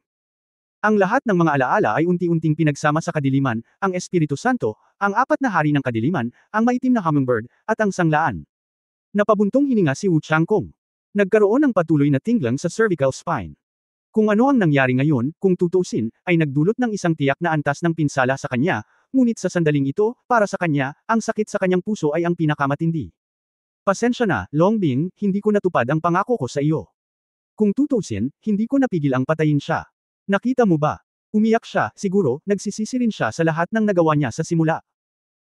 Ang lahat ng mga alaala ay unti-unting pinagsama sa kadiliman, ang Espiritu Santo, ang 4 na hari ng kadiliman, ang maitim na hummingbird, at ang sanglaan. Napabuntong hininga si Wu Changkong. Nagkaroon ng patuloy na tinglang sa cervical spine. Kung ano ang nangyari ngayon, kung tutuusin, ay nagdulot ng isang tiyak na antas ng pinsala sa kanya, ngunit sa sandaling ito, para sa kanya, ang sakit sa kanyang puso ay ang pinakamatindi. Pasensya na, Long Bing, hindi ko natupad ang pangako ko sa iyo. Kung tutuusin, hindi ko napigil ang patayin siya. Nakita mo ba? Umiyak siya, siguro, nagsisisi rin siya sa lahat ng nagawa niya sa simula.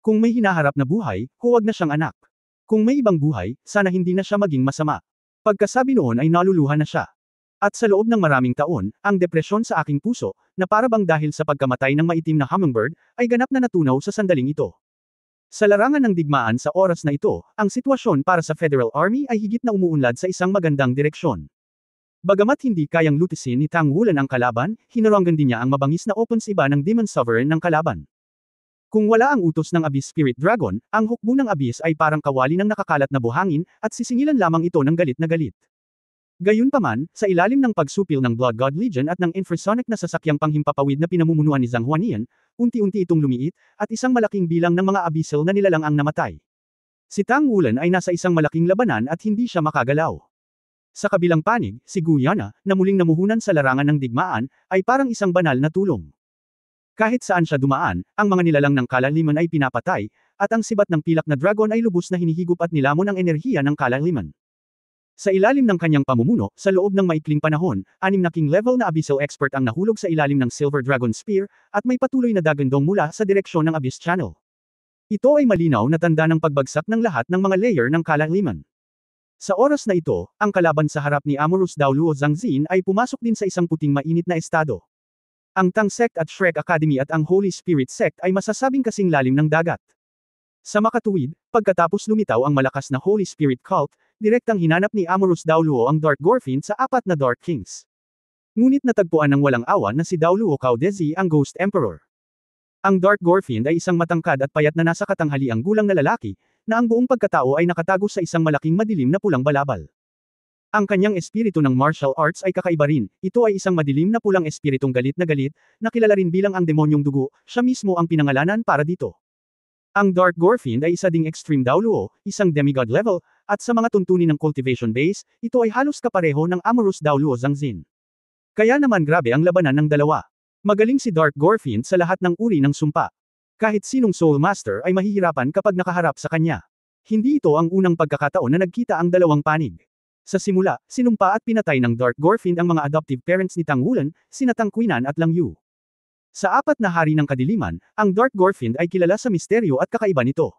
Kung may hinaharap na buhay, huwag na siyang anak. Kung may ibang buhay, sana hindi na siya maging masama. Pagkasabi noon ay naluluha na siya. At sa loob ng maraming taon, ang depresyon sa aking puso, na parabang dahil sa pagkamatay ng maitim na hummingbird, ay ganap na natunaw sa sandaling ito. Sa larangan ng digmaan sa oras na ito, ang sitwasyon para sa Federal Army ay higit na umuunlad sa isang magandang direksyon. Bagamat hindi kayang lutisin ni Tang Wulan ang kalaban, hinarangan din niya ang mabangis na opens iba ng Demon Sovereign ng kalaban. Kung wala ang utos ng Abyss Spirit Dragon, ang hukbo ng Abyss ay parang kawali ng nakakalat na buhangin, at sisingilan lamang ito ng galit na galit. Gayunpaman, sa ilalim ng pagsupil ng Blood God Legion at ng infrasonic na sasakyang panghimpapawid na pinamumunuan ni Zhang Huanian, unti-unti itong lumiit, at isang malaking bilang ng mga abyssal na nilalang ang namatay. Si Tang Wulan ay nasa isang malaking labanan at hindi siya makagalaw. Sa kabilang panig, si Gu Yana, na muling namuhunan sa larangan ng digmaan, ay parang isang banal na tulong. Kahit saan siya dumaan, ang mga nilalang ng kalaliman ay pinapatay, at ang sibat ng pilak na dragon ay lubos na hinihigop at nilamon ang enerhiya ng kalaliman. Sa ilalim ng kanyang pamumuno, sa loob ng maikling panahon, 6 na king level na abyssal expert ang nahulog sa ilalim ng Silver Dragon Spear, at may patuloy na dagandong mula sa direksyon ng Abyss Channel. Ito ay malinaw na tanda ng pagbagsak ng lahat ng mga layer ng kalaliman. Sa oras na ito, ang kalaban sa harap ni Amorous Daoluo Zhangzin ay pumasok din sa isang puting mainit na estado. Ang Tang Sect at Shrek Academy at ang Holy Spirit Sect ay masasabing kasing lalim ng dagat. Sa makatuwid, pagkatapos lumitaw ang malakas na Holy Spirit Cult, direktang hinanap ni Amorous Daoluo ang Dark Gorfin sa 4 na Dark Kings. Ngunit natagpuan ng walang awa na si Daoluo Caudezi ang Ghost Emperor. Ang Dark Gorfin ay isang matangkad at payat na nasa katanghaliang gulang na lalaki, na ang buong pagkatao ay nakatago sa isang malaking madilim na pulang balabal. Ang kanyang espiritu ng martial arts ay kakaiba rin, ito ay isang madilim na pulang espiritong galit, na kilala rin bilang ang demonyong dugo, siya mismo ang pinangalanan para dito. Ang Dark Gorfin ay isa ding extreme Daoluo, isang demigod level, at sa mga tuntunin ng cultivation base, ito ay halos kapareho ng Amorous Daoluo Zhangzin. Kaya naman grabe ang labanan ng dalawa. Magaling si Dark Gorfin sa lahat ng uri ng sumpa. Kahit sinong Soul Master ay mahihirapan kapag nakaharap sa kanya. Hindi ito ang unang pagkakataon na nagkita ang dalawang panig. Sa simula, sinumpa at pinatay ng Dark Gorfin ang mga adoptive parents ni Tang Wulan, sina Tang Qinan at Lang Yu. Sa 4 na hari ng kadiliman, ang Dark Gorfin ay kilala sa misteryo at kakaiba nito.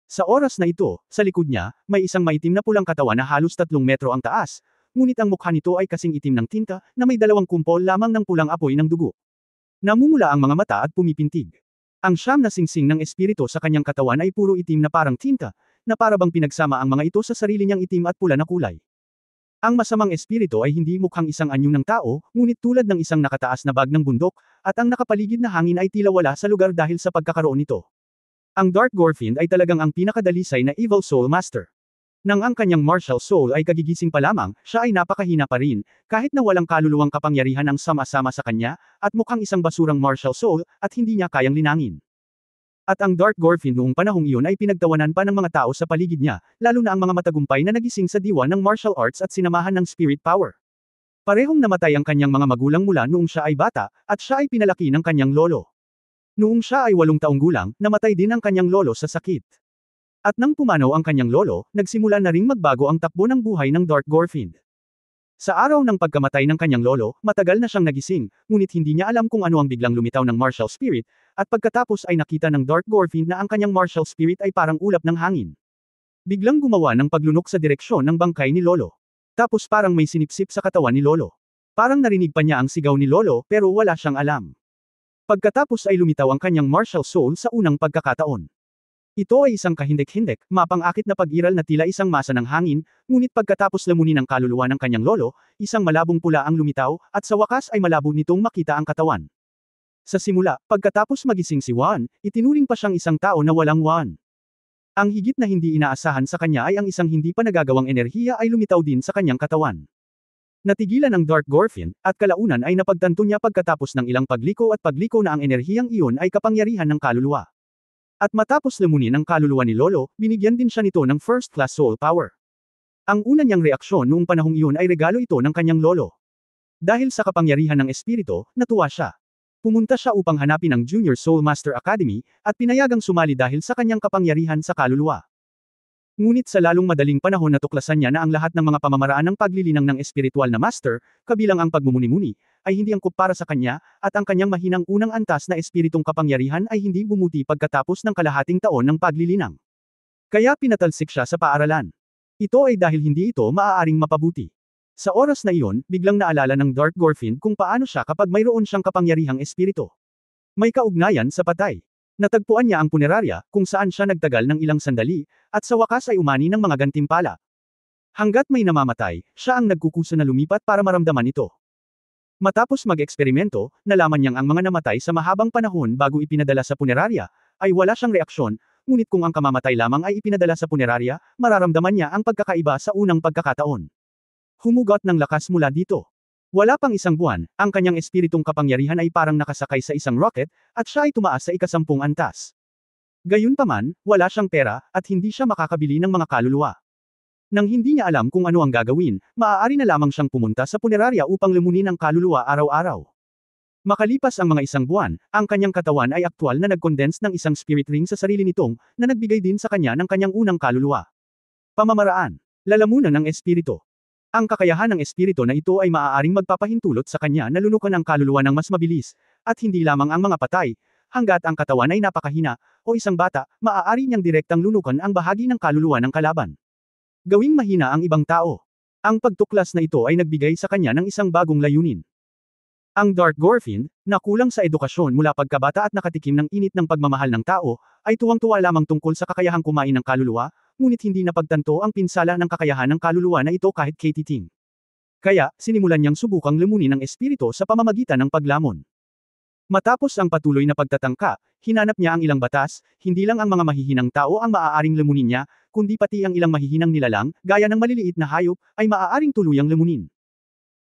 Sa oras na ito, sa likod niya, may isang maitim na pulang katawan na halos 3 metro ang taas, ngunit ang mukha nito ay kasing itim ng tinta, na may 2 kumpol lamang ng pulang apoy ng dugo. Namumula ang mga mata at pumipintig. Ang 9 na singsing ng espiritu sa kanyang katawan ay puro itim na parang tinta, na para bang pinagsama ang mga ito sa sarili niyang itim at pula na kulay. Ang masamang espiritu ay hindi mukhang isang anyo ng tao, ngunit tulad ng isang nakataas na bag ng bundok, at ang nakapaligid na hangin ay tila wala sa lugar dahil sa pagkakaroon nito. Ang Dark Gorfin ay talagang ang pinakadalisay na Evil Soul Master. Nang ang kanyang martial soul ay kagigising pa lamang, siya ay napakahina pa rin, kahit na walang kaluluwang kapangyarihan ang sama-sama sa kanya, at mukhang isang basurang martial soul, at hindi niya kayang linangin. At ang Dark Gorfin noong panahong iyon ay pinagtawanan pa ng mga tao sa paligid niya, lalo na ang mga matagumpay na nagising sa diwa ng martial arts at sinamahan ng spirit power. Parehong namatay ang kanyang mga magulang mula noong siya ay bata, at siya ay pinalaki ng kanyang lolo. Noong siya ay 8 taong gulang, namatay din ang kanyang lolo sa sakit. At nang pumanaw ang kanyang lolo, nagsimula na ring magbago ang takbo ng buhay ng Dark Gorfin. Sa araw ng pagkamatay ng kanyang lolo, matagal na siyang nagising, ngunit hindi niya alam kung ano ang biglang lumitaw ng martial spirit, at pagkatapos ay nakita ng Dark Gorfin na ang kanyang martial spirit ay parang ulap ng hangin. Biglang gumawa ng paglunok sa direksyon ng bangkay ni lolo. Tapos parang may sinipsip sa katawan ni lolo. Parang narinig pa niya ang sigaw ni lolo pero wala siyang alam. Pagkatapos ay lumitaw ang kanyang martial soul sa unang pagkakataon. Ito ay isang kahindik-hindik, mapang-akit na pag-iral na tila isang masa ng hangin, ngunit pagkatapos lamunin ang kaluluwa ng kanyang lolo, isang malabong pula ang lumitaw, at sa wakas ay malabo nitong makita ang katawan. Sa simula, pagkatapos magising si Wan, itinuring pa siyang isang tao na walang Wan. Ang higit na hindi inaasahan sa kanya ay ang isang hindi pa nagagawang enerhiya ay lumitaw din sa kanyang katawan. Natigilan ang Dark Gorfin, at kalaunan ay napagtanto niya pagkatapos ng ilang pagliko na ang enerhiyang iyon ay kapangyarihan ng kaluluwa. At matapos lamunin ang kaluluwa ni Lolo, binigyan din siya nito ng first-class soul power. Ang una niyang reaksyon noong panahong iyon ay regalo ito ng kanyang lolo. Dahil sa kapangyarihan ng espiritu, natuwa siya. Pumunta siya upang hanapin ang Junior Soul Master Academy, at pinayagang sumali dahil sa kanyang kapangyarihan sa kaluluwa. Ngunit sa lalong madaling panahon natuklasan niya na ang lahat ng mga pamamaraan ng paglilinang ng espiritual na master, kabilang ang pagmumuni-muni, ay hindi angkop para sa kanya, at ang kanyang mahinang unang antas na espiritong kapangyarihan ay hindi bumuti pagkatapos ng kalahating taon ng paglilinang. Kaya pinatalsik siya sa paaralan. Ito ay dahil hindi ito maaaring mapabuti. Sa oras na iyon, biglang naalala ng Dark Gorfin kung paano siya kapag mayroon siyang kapangyarihang espiritu. May kaugnayan sa patay. Natagpuan niya ang punerarya, kung saan siya nagtagal ng ilang sandali, at sa wakas ay umani ng mga gantimpala. Hanggat may namamatay, siya ang nagkukusa na lumipat para maramdaman ito. Matapos mag-eksperimento, nalaman niyang ang mga namatay sa mahabang panahon bago ipinadala sa punerarya, ay wala siyang reaksyon, ngunit kung ang kamamatay lamang ay ipinadala sa punerarya, mararamdaman niya ang pagkakaiba sa unang pagkakataon. Humugot ng lakas mula dito. Wala pang isang buwan, ang kanyang espiritong kapangyarihan ay parang nakasakay sa isang rocket, at siya ay tumaas sa ikasampung antas. Gayunpaman, wala siyang pera, at hindi siya makakabili ng mga kaluluwa. Nang hindi niya alam kung ano ang gagawin, maaari na lamang siyang pumunta sa punerarya upang lumunin ang kaluluwa araw-araw. Makalipas ang mga isang buwan, ang kanyang katawan ay aktwal na nag-condense ng isang spirit ring sa sarili nitong, na nagbigay din sa kanya ng kanyang unang kaluluwa. Pamamaraan. Lalamunan ng espiritu. Ang kakayahan ng espiritu na ito ay maaaring magpapahintulot sa kanya na lunukan ang kaluluwa ng mas mabilis, at hindi lamang ang mga patay, hanggat ang katawan ay napakahina, o isang bata, maaari niyang direktang lunukan ang bahagi ng kaluluwa ng kalaban. Gawing mahina ang ibang tao. Ang pagtuklas na ito ay nagbigay sa kanya ng isang bagong layunin. Ang Dark Gorfin, na kulang sa edukasyon mula pagkabata at nakatikim ng init ng pagmamahal ng tao, ay tuwang-tuwa lamang tungkol sa kakayahang kumain ng kaluluwa, ngunit hindi napagtanto ang pinsala ng kakayahan ng kaluluwa na ito kahit kay Titing. Kaya, sinimulan niyang subukang lumunin ang espiritu sa pamamagitan ng paglamon. Matapos ang patuloy na pagtatangka, hinanap niya ang ilang batas, hindi lang ang mga mahihinang tao ang maaaring lamunin niya, kundi pati ang ilang mahihinang nilalang, gaya ng maliliit na hayop, ay maaaring tuluyang lamunin.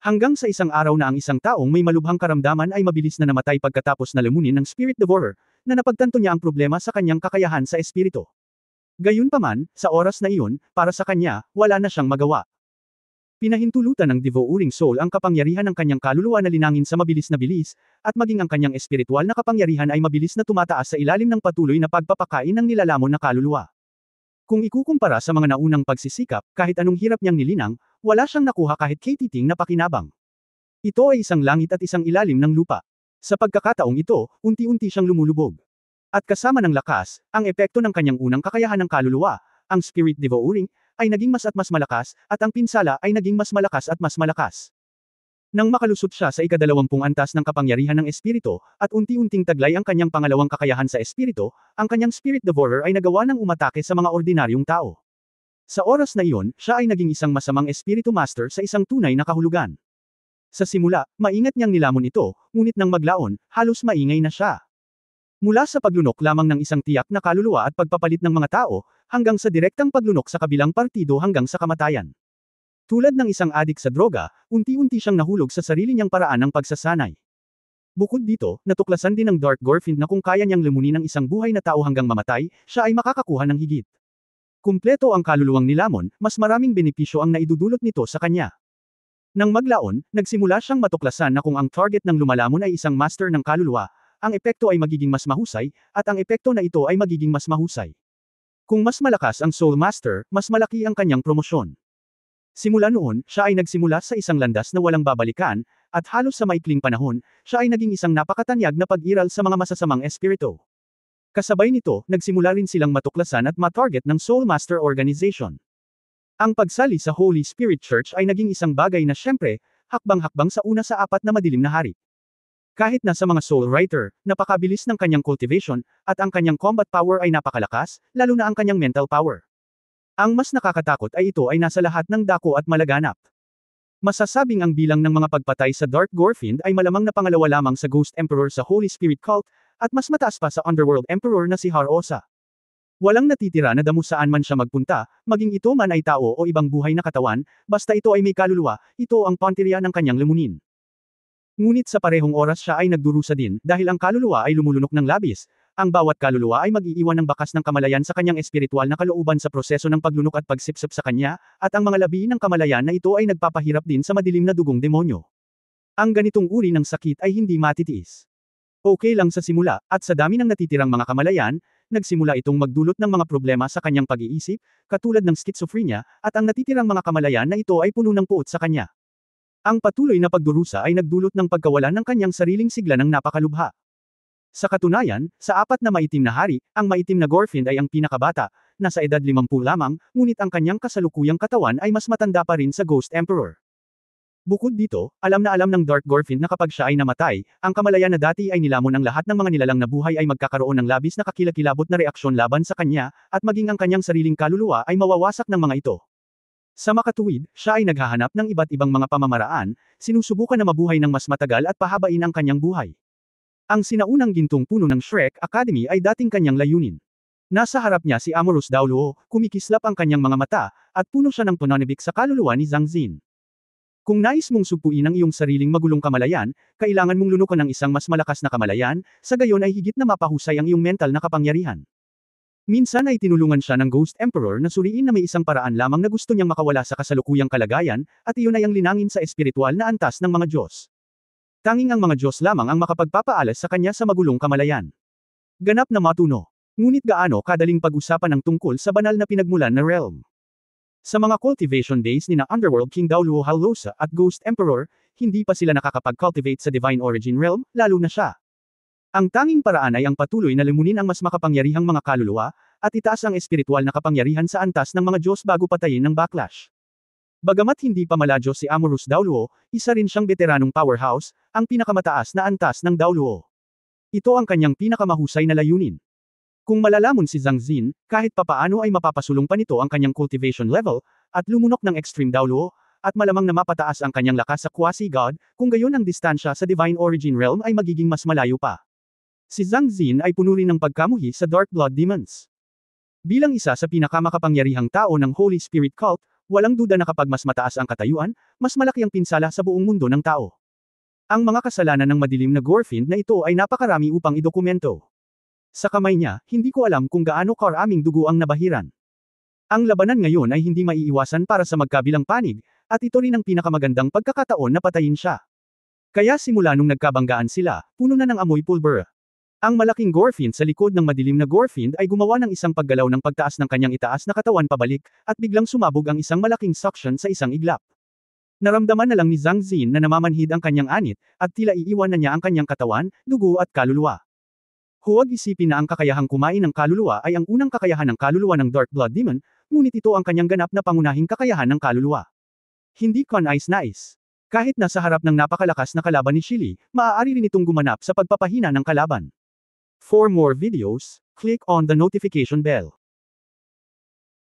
Hanggang sa isang araw na ang isang taong may malubhang karamdaman ay mabilis na namatay pagkatapos na lamunin ng Spirit Devourer, na napagtanto niya ang problema sa kanyang kakayahan sa espiritu. Gayunpaman, sa oras na iyon, para sa kanya, wala na siyang magawa. Pinahintulutan ng Devouring Soul ang kapangyarihan ng kanyang kaluluwa na linangin sa mabilis na bilis, at maging ang kanyang espiritual na kapangyarihan ay mabilis na tumataas sa ilalim ng patuloy na pagpapakain ng nilalamon na kaluluwa. Kung ikukumpara sa mga naunang pagsisikap, kahit anong hirap niyang nilinang, wala siyang nakuha kahit kay Titing na pakinabang. Ito ay isang langit at isang ilalim ng lupa. Sa pagkakataong ito, unti-unti siyang lumulubog. At kasama ng lakas, ang epekto ng kanyang unang kakayahan ng kaluluwa, ang Spirit Devouring, ay naging mas at mas malakas, at ang pinsala ay naging mas malakas at mas malakas. Nang makalusot siya sa ika-20 antas ng kapangyarihan ng espiritu, at unti-unting taglay ang kanyang pangalawang kakayahan sa espiritu, ang kanyang Spirit Devourer ay nagawa ng umatake sa mga ordinaryong tao. Sa oras na iyon, siya ay naging isang masamang espiritu master sa isang tunay na kahulugan. Sa simula, maingat niyang nilamon ito, ngunit nang maglaon, halos maingay na siya. Mula sa paglunok lamang ng isang tiyak na kaluluwa at pagpapalit ng mga tao, hanggang sa direktang paglunok sa kabilang partido hanggang sa kamatayan. Tulad ng isang adik sa droga, unti-unti siyang nahulog sa sarili niyang paraan ng pagsasanay. Bukod dito, natuklasan din ng Dark Gorfin na kung kaya niyang lamunin ang isang buhay na tao hanggang mamatay, siya ay makakakuha ng higit. Kumpleto ang kaluluwang nilamon, mas maraming benepisyo ang naidudulot nito sa kanya. Nang maglaon, nagsimula siyang matuklasan na kung ang target ng lumalamon ay isang master ng kaluluwa, ang epekto ay magiging mas mahusay, at ang epekto na ito ay magiging mas mahusay. Kung mas malakas ang Soul Master, mas malaki ang kanyang promosyon. Simula noon, siya ay nagsimula sa isang landas na walang babalikan, at halos sa maikling panahon, siya ay naging isang napakatanyag na pag-iral sa mga masasamang espiritu. Kasabay nito, nagsimula rin silang matuklasan at matarget ng Soul Master Organization. Ang pagsali sa Holy Spirit Church ay naging isang bagay na syempre, hakbang-hakbang sa una sa apat na madilim na hari. Kahit na sa mga Soul Writer, napakabilis ng kanyang cultivation, at ang kanyang combat power ay napakalakas, lalo na ang kanyang mental power. Ang mas nakakatakot ay ito ay nasa lahat ng dako at malaganap. Masasabing ang bilang ng mga pagpatay sa Dark Gorfin ay malamang na pangalawa lamang sa Ghost Emperor sa Holy Spirit Cult, at mas mataas pa sa Underworld Emperor na si Har-Osa. Walang natitira na damo saan man siya magpunta, maging ito man ay tao o ibang buhay na katawan, basta ito ay may kaluluwa, ito ang pantirya ng kanyang lamunin. Ngunit sa parehong oras siya ay nagdurusa din, dahil ang kaluluwa ay lumulunok ng labis. Ang bawat kaluluwa ay mag-iiwan ng bakas ng kamalayan sa kanyang espiritual na kalooban sa proseso ng paglunok at pagsipsip sa kanya, at ang mga labi ng kamalayan na ito ay nagpapahirap din sa madilim na dugong demonyo. Ang ganitong uri ng sakit ay hindi matitiis. Okay lang sa simula, at sa dami ng natitirang mga kamalayan, nagsimula itong magdulot ng mga problema sa kanyang pag-iisip, katulad ng schizophrenia, at ang natitirang mga kamalayan na ito ay puno ng puot sa kanya. Ang patuloy na pagdurusa ay nagdulot ng pagkawalan ng kanyang sariling sigla ng napakalubha. Sa katunayan, sa apat na maitim na hari, ang maitim na Gorfin ay ang pinakabata, nasa edad 50 lamang, ngunit ang kanyang kasalukuyang katawan ay mas matanda pa rin sa Ghost Emperor. Bukod dito, alam na alam ng Dark Gorfin na kapag siya ay namatay, ang kamalayan na dati ay nilamon ng lahat ng mga nilalang na buhay ay magkakaroon ng labis na kakilakilabot na reaksyon laban sa kanya, at maging ang kanyang sariling kaluluwa ay mawawasak ng mga ito. Sa makatuwid, siya ay naghahanap ng iba't ibang mga pamamaraan, sinusubukan na mabuhay ng mas matagal at pahabain ang kanyang buhay. Ang sinaunang gintong puno ng Shrek Academy ay dating kanyang layunin. Nasa harap niya si Amorous Daoluo, kumikislap ang kanyang mga mata, at puno siya ng pananabik sa kaluluwa ni Zhang Xin. Kung nais mong sugpuin ang iyong sariling magulong kamalayan, kailangan mong lunukan ng isang mas malakas na kamalayan, sa gayon ay higit na mapahusay ang iyong mental na kapangyarihan. Minsan ay tinulungan siya ng Ghost Emperor na suriin na may isang paraan lamang na gusto niyang makawala sa kasalukuyang kalagayan, at iyon ay ang linangin sa espiritual na antas ng mga Diyos. Tanging ang mga Diyos lamang ang makapagpapaalas sa kanya sa magulong kamalayan. Ganap na matuno. Ngunit gaano kadaling pag-usapan ang tungkol sa banal na pinagmulan na realm. Sa mga cultivation days ni na Underworld King Daoluo Halosa at Ghost Emperor, hindi pa sila nakakapag-cultivate sa Divine Origin Realm, lalo na siya. Ang tanging paraan ay ang patuloy na limunin ang mas makapangyarihang mga kaluluwa, at itaas ang espiritual na kapangyarihan sa antas ng mga Diyos bago patayin ng backlash. Bagamat hindi pa maladyo si Amorous Daoluo, isa rin siyang veteranong powerhouse, ang pinakamataas na antas ng Daoluo. Ito ang kanyang pinakamahusay na layunin. Kung malalamon si Zhang Xin, kahit papaano ay mapapasulong pa nito ang kanyang cultivation level, at lumunok ng Extreme Daoluo, at malamang na mapataas ang kanyang lakas sa Quasi-God, kung gayon ang distansya sa Divine Origin Realm ay magiging mas malayo pa. Si Zhang Xin ay puno rin ng pagkamuhi sa Dark Blood Demons. Bilang isa sa pinakamakapangyarihang tao ng Holy Spirit Cult, walang duda na kapag mas mataas ang katayuan, mas malaki ang pinsala sa buong mundo ng tao. Ang mga kasalanan ng madilim na Gorfind na ito ay napakarami upang idokumento. Sa kamay niya, hindi ko alam kung gaano karaming dugo ang nabahiran. Ang labanan ngayon ay hindi maiiwasan para sa magkabilang panig, at ito rin ang pinakamagandang pagkakataon na patayin siya. Kaya simula nung nagkabanggaan sila, puno na ng amoy pulbura. Ang malaking Gorfind sa likod ng madilim na Gorfind ay gumawa ng isang paggalaw ng pagtaas ng kanyang itaas na katawan pabalik, at biglang sumabog ang isang malaking suction sa isang iglap. Naramdaman na lang ni Zhang Xin na namamanhid ang kanyang anit, at tila iiwan na niya ang kanyang katawan, dugo at kaluluwa. Huwag isipin na ang kakayahang kumain ng kaluluwa ay ang unang kakayahan ng kaluluwa ng Dark Blood Demon, ngunit ito ang kanyang ganap na pangunahing kakayahan ng kaluluwa. Hindi nais. Kahit nasa harap ng napakalakas na kalaban ni Shili, maaari rin itong gumanap sa pagpapahina ng kalaban. For more videos, click on the notification bell.